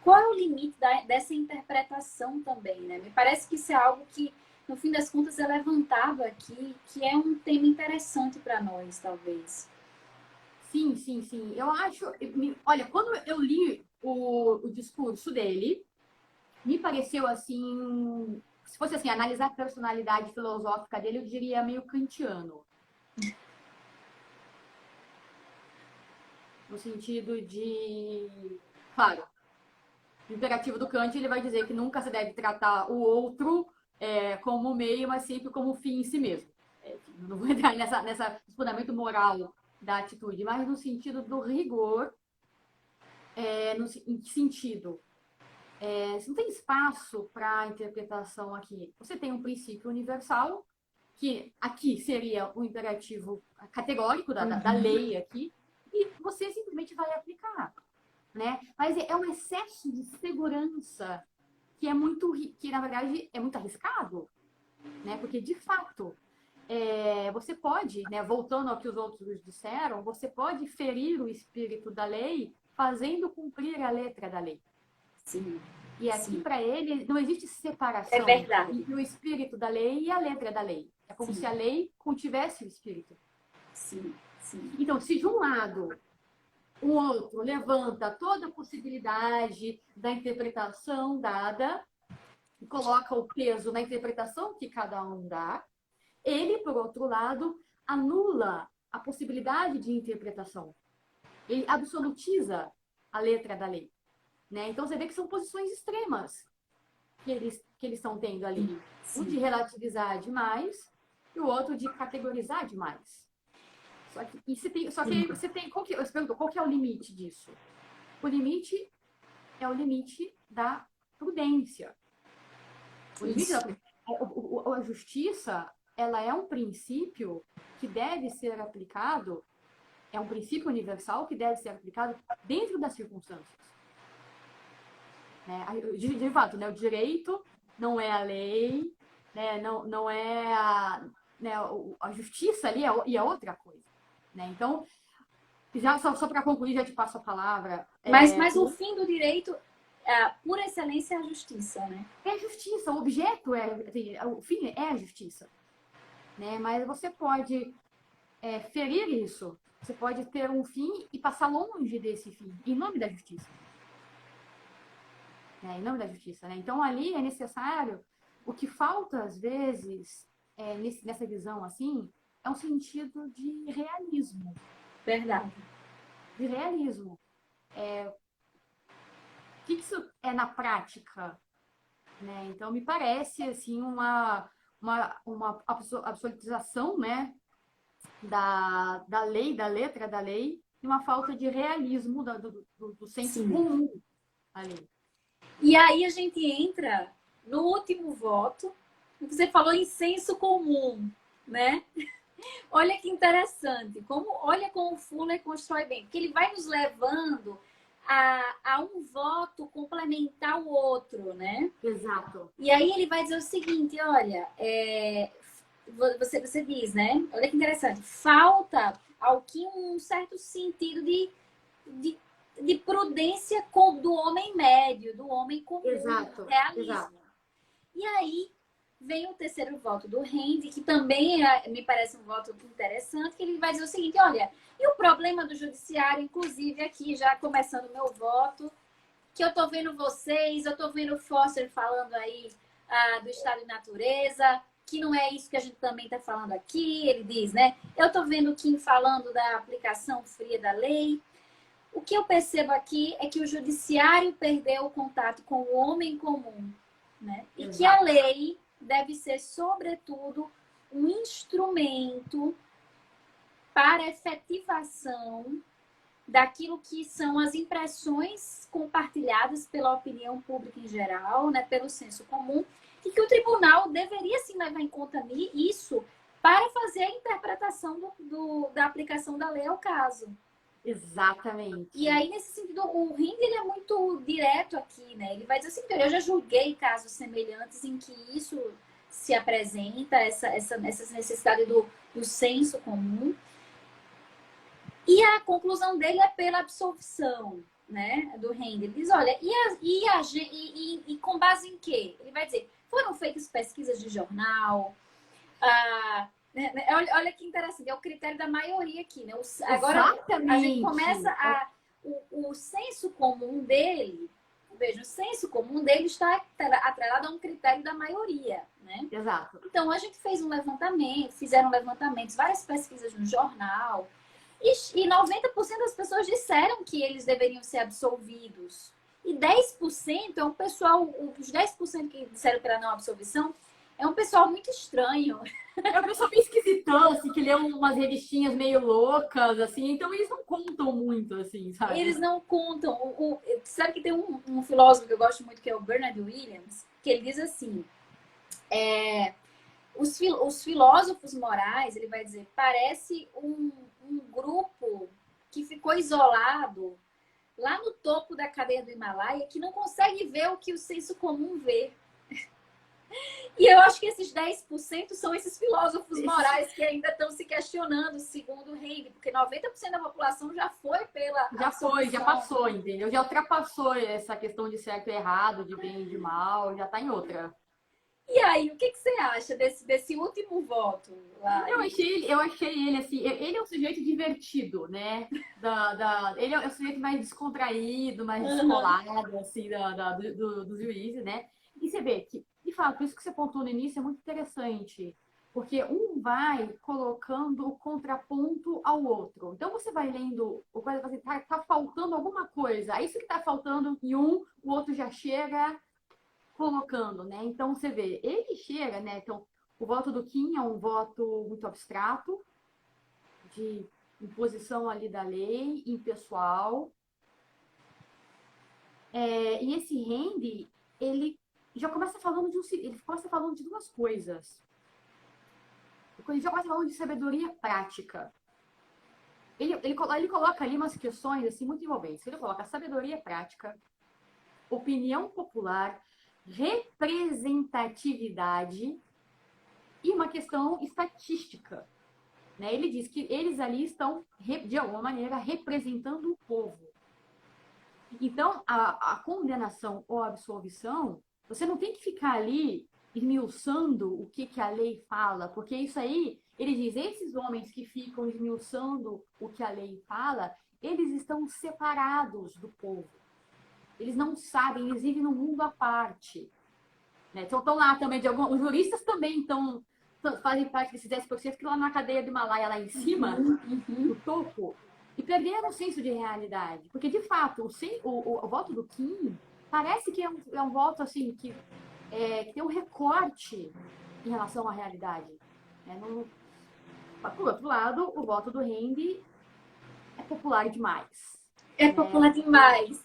qual é o limite dessa interpretação também, né? Me parece que isso é algo que, no fim das contas, é levantado aqui, que é um tema interessante para nós, talvez. Sim, sim, sim. Eu acho... Olha, quando eu li o discurso dele, me pareceu assim... Se fosse assim, analisar a personalidade filosófica dele, eu diria meio kantiano. No sentido de... Claro, o imperativo do Kant, ele vai dizer que nunca se deve tratar o outro como meio, mas sempre como fim em si mesmo. Não vou entrar nesse fundamento moral da atitude, mas no sentido do rigor, em que sentido? Você não tem espaço para interpretação aqui. Você tem um princípio universal, que aqui seria o imperativo categórico da lei aqui, e você simplesmente vai aplicar, né? Mas é um excesso de segurança que na verdade é muito arriscado, né? Porque de fato você pode, né, voltando ao que os outros disseram, você pode ferir o espírito da lei fazendo cumprir a letra da lei. Sim. E aqui, para ele, não existe separação entre o espírito da lei e a letra da lei. É como se a lei contivesse o espírito. Sim, sim. Então, se de um lado o outro levanta toda a possibilidade da interpretação dada e coloca o peso na interpretação que cada um dá, ele, por outro lado, anula a possibilidade de interpretação. Ele absolutiza a letra da lei. Né? Então, você vê que são posições extremas que eles estão tendo ali. Sim. Um de relativizar demais e o outro de categorizar demais. Qual que é o limite disso? O limite é o limite da prudência. A justiça, ela é um princípio que deve ser aplicado, é um princípio universal que deve ser aplicado dentro das circunstâncias. De fato, né, o direito não é a lei, né, não é a justiça ali é outra coisa. Né? Então, já só para concluir, já te passo a palavra. Mas o fim do direito por excelência, é a justiça, né? É a justiça, o objeto assim, o fim é a justiça, né? Mas você pode ferir isso, você pode ter um fim e passar longe desse fim, em nome da justiça, né? Em nome da justiça, né? Então ali é necessário, o que falta às vezes nessa visão assim, é um sentido de realismo, Verdade. de realismo. O que isso é na prática, né? Então me parece assim uma absolutização, né, da lei, da letra da lei, e uma falta de realismo do senso Sim. comum ali. E aí a gente entra no último voto. Você falou em senso comum, né? Olha que interessante. Olha como o Fuller constrói bem. Porque ele vai nos levando a um voto complementar o outro, né? Exato. E aí ele vai dizer o seguinte, olha, você diz, né? Olha que interessante. Falta ao que um certo sentido de, de prudência do homem médio, do homem comum, Exato, exato. realismo. E aí vem o terceiro voto do Rende, que também me parece um voto interessante, que ele vai dizer o seguinte, olha, e o problema do judiciário, inclusive aqui, já começando o meu voto, que eu estou vendo vocês, eu estou vendo o Foster falando aí do estado de natureza, que não é isso que a gente também está falando aqui, ele diz, né? Eu estou vendo o Kim falando da aplicação fria da lei. O que eu percebo aqui é que o judiciário perdeu o contato com o homem comum, né? E que a Exato. lei deve ser, sobretudo, um instrumento para efetivação daquilo que são as impressões compartilhadas pela opinião pública em geral, né, pelo senso comum, e que o tribunal deveria sim levar em conta isso para fazer a interpretação da aplicação da lei ao caso. E Exatamente. aí, nesse sentido, o Rind ele é muito direto aqui, né? Ele vai dizer assim, eu já julguei casos semelhantes em que isso se apresenta, essa necessidade do senso comum. E a conclusão dele é pela absolvição, né, do Rind. Ele diz, olha, e com base em quê? Ele vai dizer, foram feitas pesquisas de jornal, olha que interessante, é o critério da maioria aqui, né? Agora a gente começa Exatamente. o senso comum dele, veja, o senso comum dele está atrelado a um critério da maioria, né? Exato. Então a gente fez um levantamento, fizeram levantamentos, várias pesquisas no jornal, e 90% das pessoas disseram que eles deveriam ser absolvidos. E 10% é um pessoal, os 10% que disseram pela não absolvição, é um pessoal muito estranho. É uma pessoa meio esquisitão, assim, que lê umas revistinhas meio loucas, assim, então eles não contam muito, assim, sabe? Eles não contam. Sabe que tem um filósofo que eu gosto muito, que é o Bernard Williams, que ele diz assim: os filósofos morais, ele vai dizer, parece um grupo que ficou isolado lá no topo da cadeia do Himalaia, que não consegue ver o que o senso comum vê. E eu acho que esses 10% são esses filósofos morais que ainda estão se questionando, segundo o Heide, porque 90% da população já foi pela Já foi, já absolvição. passou, entendeu? Já ultrapassou essa questão de certo e errado, de bem e de mal, já tá em outra. E aí, o que você acha desse último voto lá? Eu achei ele assim, ele é um sujeito divertido, né? Ele é o sujeito mais descontraído, mais Uhum. descolado, assim, dos juízes, né? E você vê que, de fato, isso que você pontuou no início é muito interessante, porque um vai colocando o contraponto ao outro. Então você vai lendo, o coisa assim, tá faltando alguma coisa, é isso que tá faltando em um, o outro já chega colocando, né? Então você vê, ele chega, né? Então, o voto do Kim é um voto muito abstrato, de imposição ali da lei, impessoal. E esse Randy, ele já começa falando ele começa falando de duas coisas. Ele já começa falando de sabedoria prática. Ele coloca ali umas questões assim, muito envolventes. Ele coloca sabedoria prática, opinião popular, representatividade e uma questão estatística. Né? Ele diz que eles ali estão, de alguma maneira, representando o povo. Então, a condenação ou absolvição, você não tem que ficar ali esmiuçando o que a lei fala, porque isso aí, ele diz, esses homens que ficam esmiuçando o que a lei fala, eles estão separados do povo. Eles não sabem, eles vivem num mundo à parte. Né? Então, estão lá também, os juristas também fazem parte desses 10% que lá na cadeia do Himalaia, lá em cima, no topo, e perderam o senso de realidade. Porque, de fato, o voto do Kim parece que é um voto assim, que tem um recorte em relação à realidade. Né? Por outro lado, o voto do Hindi é popular demais. É popular demais.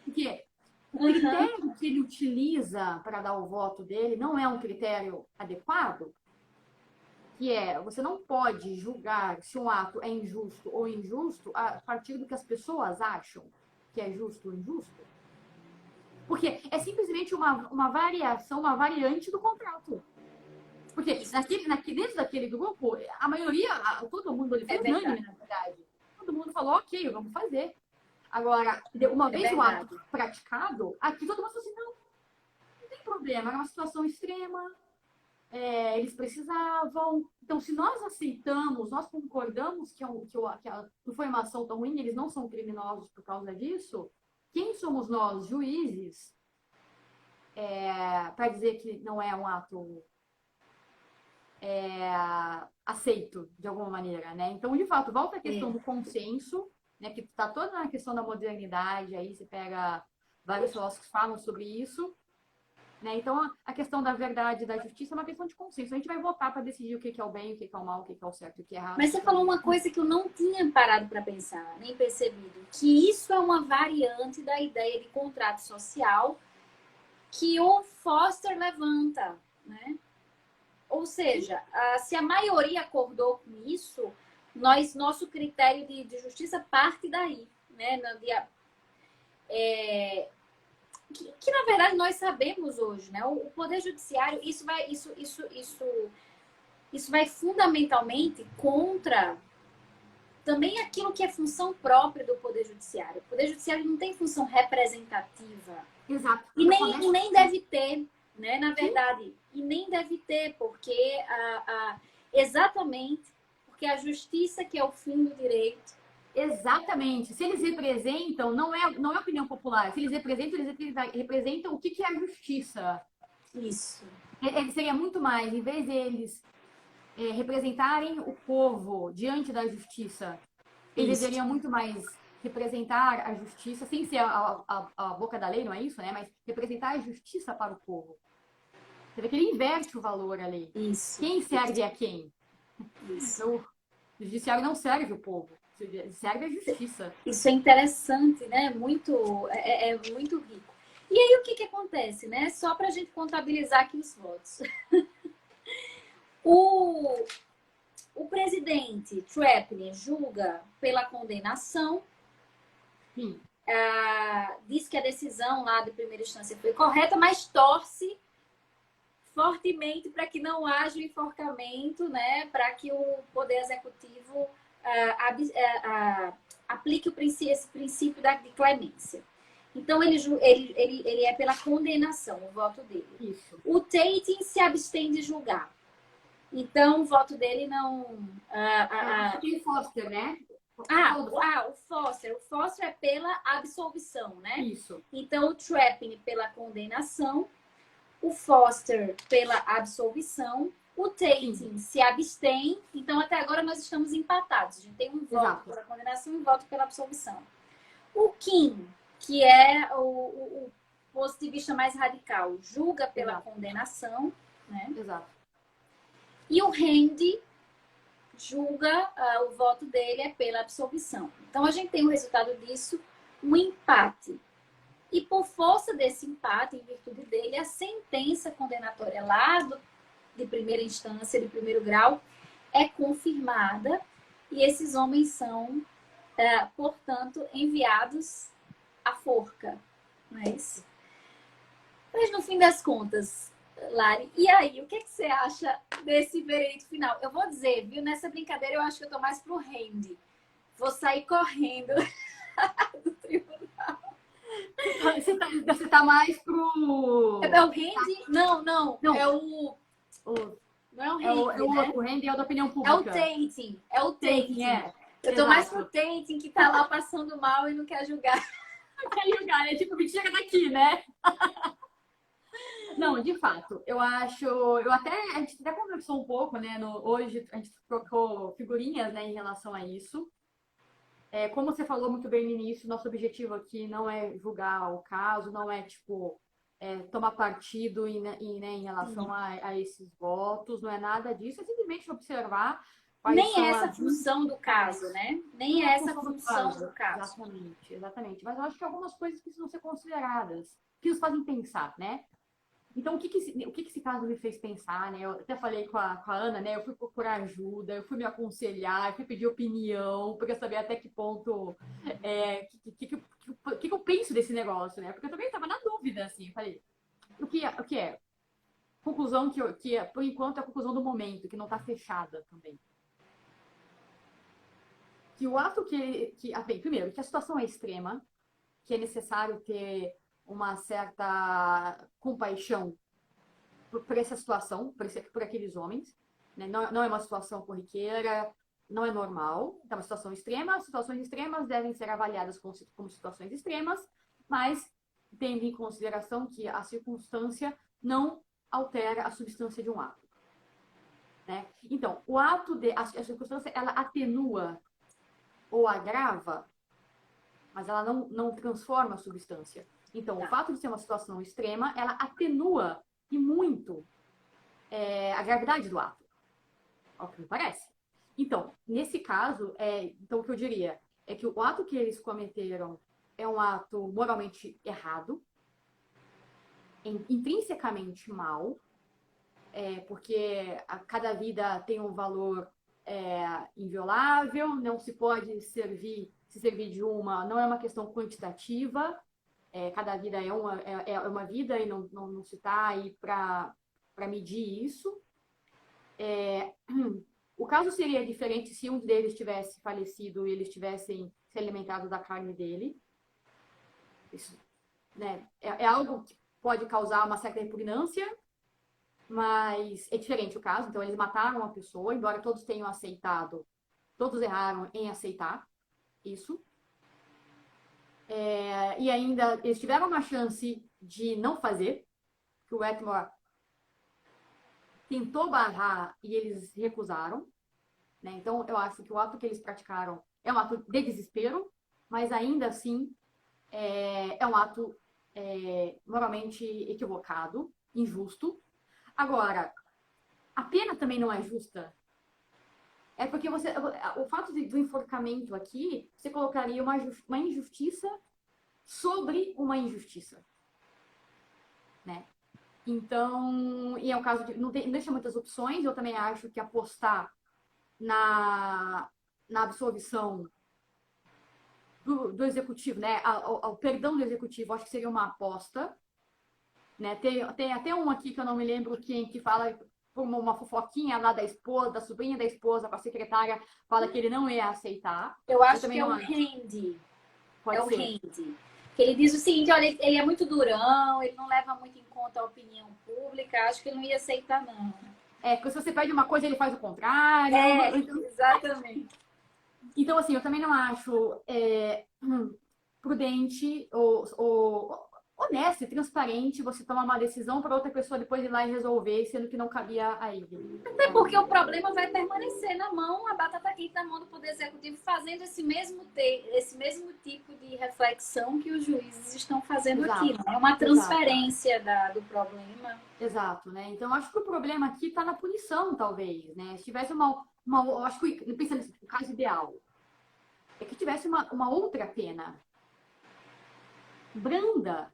Porque o critério que ele utiliza para dar o voto dele não é um critério adequado, que você não pode julgar se um ato é injusto ou injusto a partir do que as pessoas acham que é justo ou injusto. Porque é simplesmente uma variação, uma variante do contrato. Porque dentro daquele grupo, a maioria, todo mundo ali foi unânime, na verdade. Todo mundo falou, ok, vamos fazer. Agora, uma vez o ato praticado, aqui todo mundo falou assim, não tem problema, era uma situação extrema, eles precisavam. Então, se nós aceitamos, nós concordamos que não foi uma ação tão ruim, eles não são criminosos por causa disso, quem somos nós, juízes, para dizer que não é um ato aceito de alguma maneira, né? Então, de fato, volta a questão do consenso, né? Que está toda na questão da modernidade, aí você pega vários filósofos que falam sobre isso, né? Então, a questão da verdade e da justiça é uma questão de consenso. A gente vai votar para decidir o que é o bem, o que é o mal, o que é o certo e o que é errado. Mas você falou uma coisa que eu não tinha parado para pensar, nem percebido, que isso é uma variante da ideia de contrato social que o Foster levanta, né? Ou seja, se a maioria acordou com isso, nosso critério de justiça parte daí, né? Que na verdade nós sabemos hoje, né? O Poder Judiciário, isso vai fundamentalmente contra também aquilo que é função própria do Poder Judiciário. O Poder Judiciário não tem função representativa. Exato. E nem deve ter, né? Na verdade, e nem deve ter, porque exatamente porque a justiça que é o fim do direito. Exatamente. Se eles representam, não é opinião popular. Se eles representam o que é a justiça. Isso. Seria muito mais, em vez de eles representarem o povo diante da justiça, eles deveriam muito mais representar a justiça, sem ser a boca da lei, não é isso, né? Mas representar a justiça para o povo. Você vê que ele inverte o valor ali. Isso. Quem serve a quem? Isso. O judiciário não serve o povo, serve a justiça. Isso é interessante, né? É muito rico. E aí o que acontece, né? Só para a gente contabilizar aqui os votos. O presidente Trapney julga pela condenação, diz que a decisão lá de primeira instância foi correta, mas torce fortemente para que não haja o enforcamento, né? Para que o Poder Executivo aplique esse princípio de clemência. Então, ele é pela condenação, o voto dele. Isso. O Tate se abstém de julgar. Então, o voto dele não... Tem o Foster, né? O Foster. O Foster é pela absolvição, né? Isso. Então, o Trapney pela condenação, o Foster pela absolvição, o Tate se abstém. Então, até agora, nós estamos empatados. A gente tem um voto pela condenação e um voto pela absolvição. O Kim, que é o positivista mais radical, julga pela condenação, né? Exato. E o Handy julga, o voto dele é pela absolvição. Então, a gente tem o resultado disso, um empate. E por força desse empate, em virtude dele, a sentença condenatória lá de primeira instância, de primeiro grau, é confirmada e esses homens são, portanto, enviados à forca. Não é isso? Mas, no fim das contas, Lari, e aí, o que você acha desse veredito final? Eu vou dizer, viu, nessa brincadeira eu acho que eu tô mais pro Handy. Vou sair correndo do tribunal. Você tá mais pro... É o Randy? Não, não. Não, É o. o- Não é o é Randy, o né? outro, o Randy é o da opinião É o pública. Tatum. É o Tem, Tatum. é. Eu tô mais pro Exato. Tatum que tá lá passando mal e não quer julgar. Aquele lugar, é tipo, me tira daqui, né? Não, de fato, eu acho, a gente até conversou um pouco, né, hoje a gente trocou figurinhas, né, em relação a isso. Como você falou muito bem no início, nosso objetivo aqui não é julgar o caso, não é, tipo, tomar partido em relação Sim. a esses votos, não é nada disso, é simplesmente observar quais Nem é são essa as função do caso, principais. né? Nem Nem é a é essa função do função do caso, caso. exatamente, exatamente. Mas eu acho que algumas coisas precisam ser consideradas, que nos fazem pensar, né? Então, o que esse caso me fez pensar, né? Eu até falei com a Ana, né? Eu fui procurar ajuda, eu fui me aconselhar, eu fui pedir opinião, para saber até que ponto, que eu penso desse negócio, né? Porque eu também estava na dúvida, assim. Eu falei, o que é? Conclusão por enquanto, é a conclusão do momento, que não está fechada também. Que o ato bem, primeiro, que a situação é extrema, que é necessário ter uma certa compaixão por essa situação, por aqueles homens. Né? Não é uma situação corriqueira, não é normal, é uma situação extrema. As situações extremas devem ser avaliadas como situações extremas, mas tendo em consideração que a circunstância não altera a substância de um ato. Né? Então, a circunstância, ela atenua ou agrava, mas ela não transforma a substância. Então, o fato de ser uma situação extrema, ela atenua e muito a gravidade do ato, ao que me parece. Então, nesse caso, então o que eu diria é que o ato que eles cometeram é um ato moralmente errado, intrinsecamente mal, porque cada vida tem um valor inviolável, não se pode se servir de uma, não é uma questão quantitativa, cada vida é uma vida e não se está aí para medir isso. O caso seria diferente se um deles tivesse falecido e eles tivessem se alimentado da carne dele. Isso, né, é algo que pode causar uma certa repugnância, mas é diferente o caso. Então, eles mataram uma pessoa, embora todos tenham aceitado, todos erraram em aceitar isso. E ainda eles tiveram uma chance de não fazer, que o Wetmore tentou barrar e eles recusaram. Né? Então, eu acho que o ato que eles praticaram é um ato de desespero, mas ainda assim é um ato moralmente equivocado, injusto. Agora, a pena também não é justa. É porque o fato do enforcamento aqui, você colocaria uma injustiça sobre uma injustiça. Né? Então, e é um caso de. Não deixa muitas opções. Eu também acho que apostar na absolvição do executivo, né? Ao perdão do executivo, acho que seria uma aposta. Né? Tem até um aqui que eu não me lembro quem, que fala por uma fofoquinha lá da esposa, da sobrinha da esposa para a secretária, fala que ele não ia aceitar. Eu acho também que é não o acho. Randy. É Pode o ser. Randy. Que ele diz o seguinte, olha, ele é muito durão, ele não leva muito em conta a opinião pública, acho que ele não ia aceitar, não. Porque se você pede uma coisa, ele faz o contrário. Exatamente. Então, assim, eu também não acho prudente ou honesto e transparente você tomar uma decisão para outra pessoa depois ir lá e resolver, sendo que não cabia a ele. Até porque o problema vai permanecer na mão, a batata quente na mão do Poder Executivo, fazendo esse mesmo tipo de reflexão que os juízes estão fazendo aqui. Exato, É uma exato, transferência do problema. exato, né? Então, acho que o problema aqui está na punição, talvez, né? Se tivesse eu acho que, pensando no caso ideal, é que tivesse uma outra pena branda,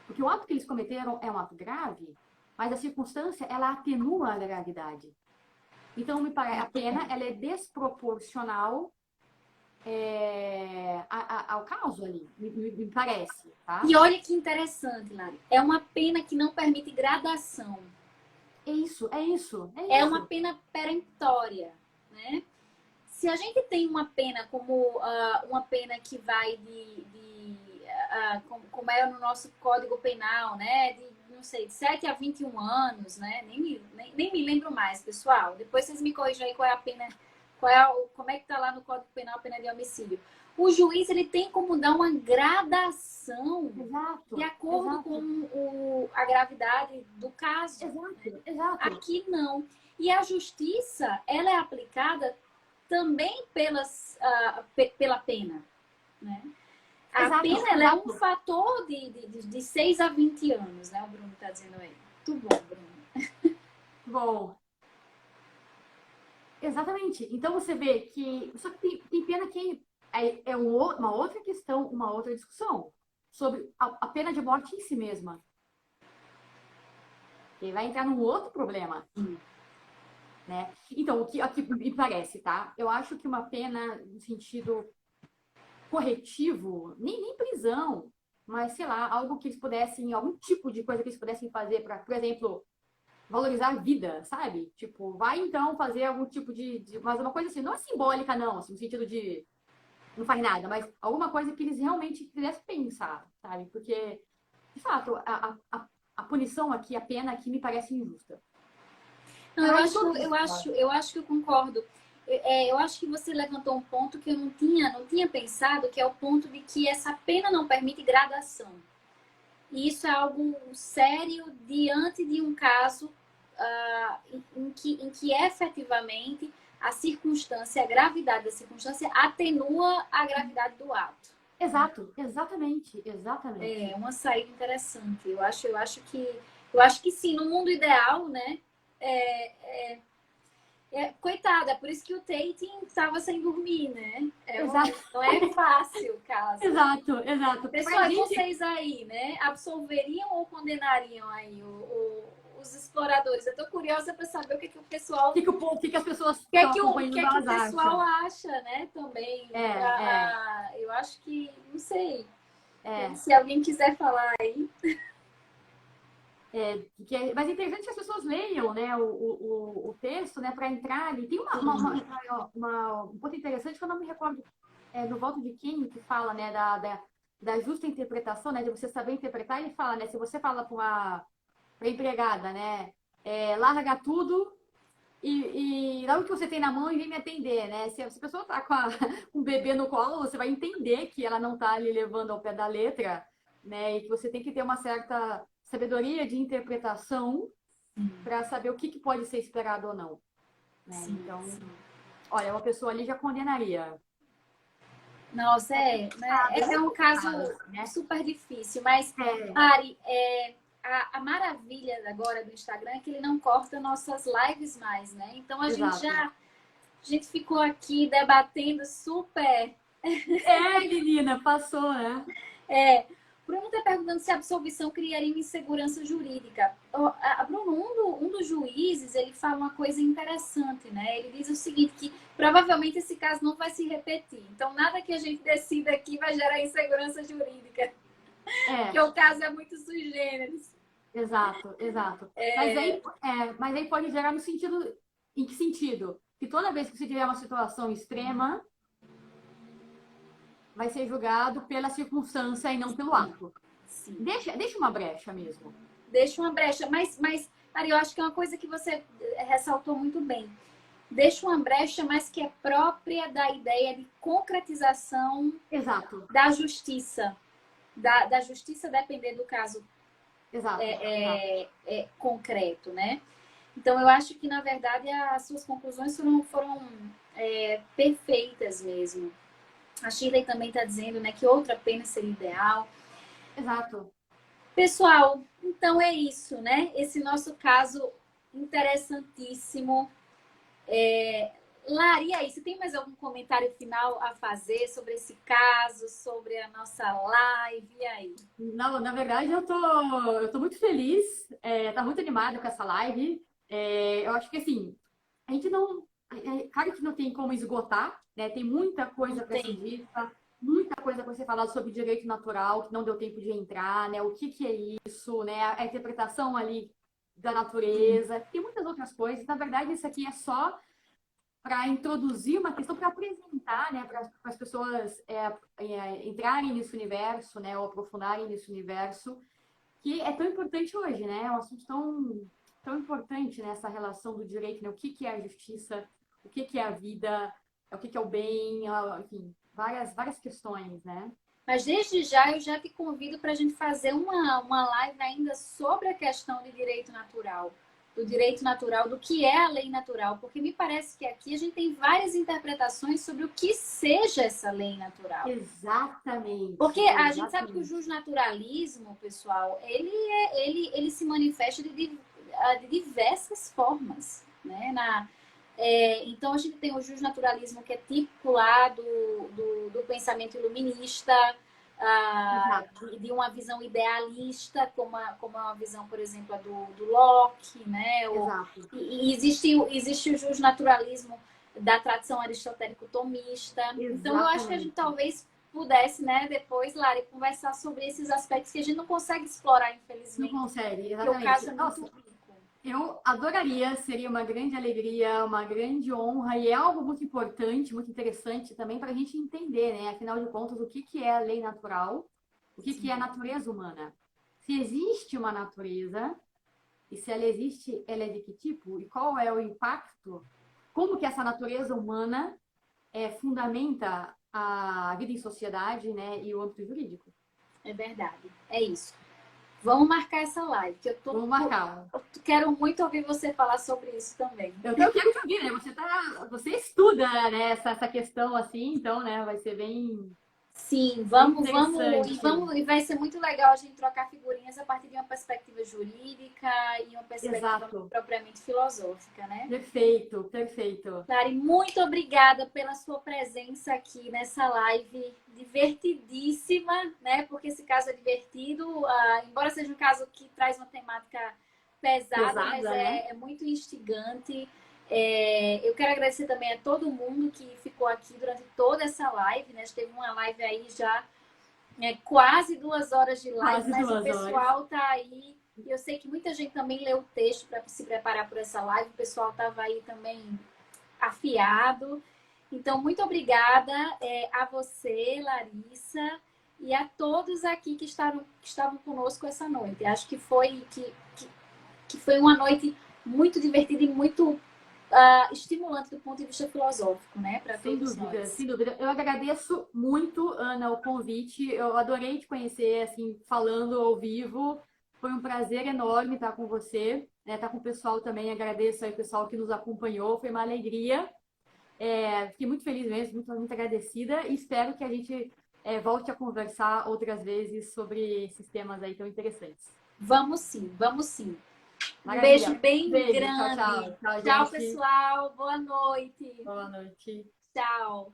porque o ato que eles cometeram é um ato grave, mas a circunstância, ela atenua a gravidade. Então, me parece, a pena ela é desproporcional ao caso ali, me parece, tá? E olha que interessante, Lari. É uma pena que não permite gradação. É isso, é isso, é É isso. uma pena perentória, né? Se a gente tem uma pena como uma pena que vai como é no nosso Código Penal, né? De, não sei, de 7 a 21 anos, né? Nem me lembro mais, pessoal. Depois vocês me corrijam aí qual é a pena, como é que tá lá no Código Penal a pena de homicídio. O juiz, ele tem como dar uma gradação de acordo com a gravidade do caso. Exato. Aqui não. E a justiça, ela é aplicada também pela pena, né? A pena, ela é um fator de 6 a 20 anos, né? O Bruno está dizendo aí. Muito bom, Bruno. Bom. Exatamente. Então você vê que... Só que tem pena que é uma outra questão, uma outra discussão sobre a pena de morte em si mesma. Que vai entrar num outro problema. Né? Então, o que me parece, tá? Eu acho que uma pena no sentido corretivo, nem prisão, mas, sei lá, algo que eles pudessem, algum tipo de coisa que eles pudessem fazer para, por exemplo, valorizar a vida, sabe? Tipo, vai então fazer algum tipo mas uma coisa assim, não é simbólica, não, assim, no sentido de não faz nada, mas alguma coisa que eles realmente quisessem pensar, sabe? Porque, de fato, a punição aqui, a pena aqui me parece injusta. Não, eu acho que eu concordo. Eu acho que você levantou um ponto que eu não tinha pensado, que é o ponto de que essa pena não permite gradação. E isso é algo sério diante de um caso em que efetivamente a circunstância, a gravidade da circunstância atenua a gravidade do ato. Exatamente. É uma saída interessante. Eu acho que sim, no mundo ideal, né? Coitada, por isso que o Tate estava sem dormir, né? Não é fácil o caso. Exato. Pessoal, vocês aí, né? Absolveriam ou condenariam aí os exploradores? Eu tô curiosa para saber o que o pessoal... O que as pessoas que o pessoal acha, né? Também. Eu acho que... Não sei. Se alguém quiser falar aí... Mas é interessante que as pessoas leiam, né, o texto, né, para entrar ali. Tem um ponto interessante que eu não me recordo no voto de quem que fala, né, da justa interpretação, né, de você saber interpretar. Ele fala, né, se você fala para a empregada, né, larga tudo e dá o que você tem na mão e vem me atender, né? Se a pessoa tá com um bebê no colo, você vai entender que ela não tá ali levando ao pé da letra, né? E que você tem que ter uma certa sabedoria de interpretação para saber o que pode ser esperado ou não. Né? Sim, então, sim. Olha, uma pessoa ali já condenaria. Nossa, é um caso super difícil, mas, Ari, a maravilha agora do Instagram é que ele não corta nossas lives mais, né? Então a gente ficou aqui debatendo super. Menina, passou, né? Bruno está perguntando se a absolvição criaria uma insegurança jurídica. Bruno, um dos juízes, ele fala uma coisa interessante, né? Ele diz o seguinte, que provavelmente esse caso não vai se repetir. Então, nada que a gente decida aqui vai gerar insegurança jurídica. Porque o caso é muito sui generis. Exato. Mas aí pode gerar no sentido... Em que sentido? Que toda vez que você tiver uma situação extrema, vai ser julgado pela circunstância e não pelo ato. Sim. Deixa uma brecha mesmo. Deixa uma brecha. Mas, Ari, eu acho que é uma coisa que você ressaltou muito bem. Deixa uma brecha, mas que é própria da ideia de concretização da justiça. Da justiça depender do caso concreto, né? Então, eu acho que, na verdade, as suas conclusões foram perfeitas mesmo. A Shirley também está dizendo, né, que outra pena seria ideal. Exato. Pessoal, então é isso, né? Esse nosso caso interessantíssimo. Lari, aí, você tem mais algum comentário final a fazer sobre esse caso, sobre a nossa live? E aí? Não, na verdade, eu tô muito feliz, tá muito animada com essa live. Eu acho que, assim, a gente não... Claro que não tem como esgotar, né? Tem muita coisa para ser dita, muita coisa para ser falada sobre direito natural, que não deu tempo de entrar, né? O que é isso, né? A interpretação ali da natureza, tem muitas outras coisas. Na verdade, isso aqui é só para introduzir uma questão, para apresentar facilitar, né, para as pessoas entrarem nesse universo, né, ou aprofundarem nesse universo, que é tão importante hoje, né? É um assunto tão importante nessa relação do direito, né? O que é a justiça, o que é a vida, o que é o bem, enfim, várias questões, né? Mas desde já eu já te convido para a gente fazer uma live ainda sobre a questão de direito natural, do direito natural, do que é a lei natural, porque me parece que aqui a gente tem várias interpretações sobre o que seja essa lei natural. Exatamente. Porque a gente sabe que o justnaturalismo, pessoal, ele se manifesta de diversas formas, né? Então, a gente tem o justnaturalismo que é típico lá do pensamento iluminista, de uma visão idealista, como uma visão, por exemplo, a do Locke, né? Exato. E existe o justnaturalismo da tradição aristotélico-tomista. Então, eu acho que a gente talvez pudesse, né, depois, Lari, conversar sobre esses aspectos que a gente não consegue explorar, infelizmente. Não consegue, porque o caso exatamente. é Nossa, muito rico. eu adoraria, seria uma grande alegria, uma grande honra e é algo muito importante, muito interessante também para a gente entender, né? Afinal de contas, o que é a lei natural, o que é a natureza humana. Se existe uma natureza e se ela existe, ela é de que tipo? E qual é o impacto? Como que essa natureza humana fundamenta a vida em sociedade, né? E o âmbito jurídico? É verdade, é isso. Vamos marcar essa live, que Vamos marcar. Eu quero muito ouvir você falar sobre isso também. Eu quero te ouvir, né? Você estuda, né, essa questão assim, então, né, vai ser bem. Sim, e vai ser muito legal a gente trocar figurinhas a partir de uma perspectiva jurídica e uma perspectiva propriamente filosófica, né? Perfeito, perfeito. Lari, muito obrigada pela sua presença aqui nessa live divertidíssima, né? Porque esse caso é divertido, embora seja um caso que traz uma temática pesada, mas né? é muito instigante. Eu quero agradecer também a todo mundo que ficou aqui durante toda essa live, né? A gente teve uma live aí já quase 2 horas de live, mas o pessoal tá aí. Eu sei que muita gente também leu o texto para se preparar por essa live, o pessoal estava aí também afiado. Então, muito obrigada a você, Larissa, e a todos aqui que estavam conosco essa noite. Acho que foi uma noite muito divertida e muito estimulante do ponto de vista filosófico, né? Para todos nós. Sem dúvida. Eu agradeço muito, Ana, o convite. Eu adorei te conhecer, assim, falando ao vivo. Foi um prazer enorme estar com você, né? Estar com o pessoal também. Agradeço aí o pessoal que nos acompanhou. Foi uma alegria. Fiquei muito feliz mesmo, muito agradecida. E espero que a gente volte a conversar outras vezes sobre esses temas aí tão interessantes. Vamos sim, vamos sim. Um Maravilha. beijo bem grande. Tchau, tchau, pessoal. Boa noite. Boa noite. Tchau.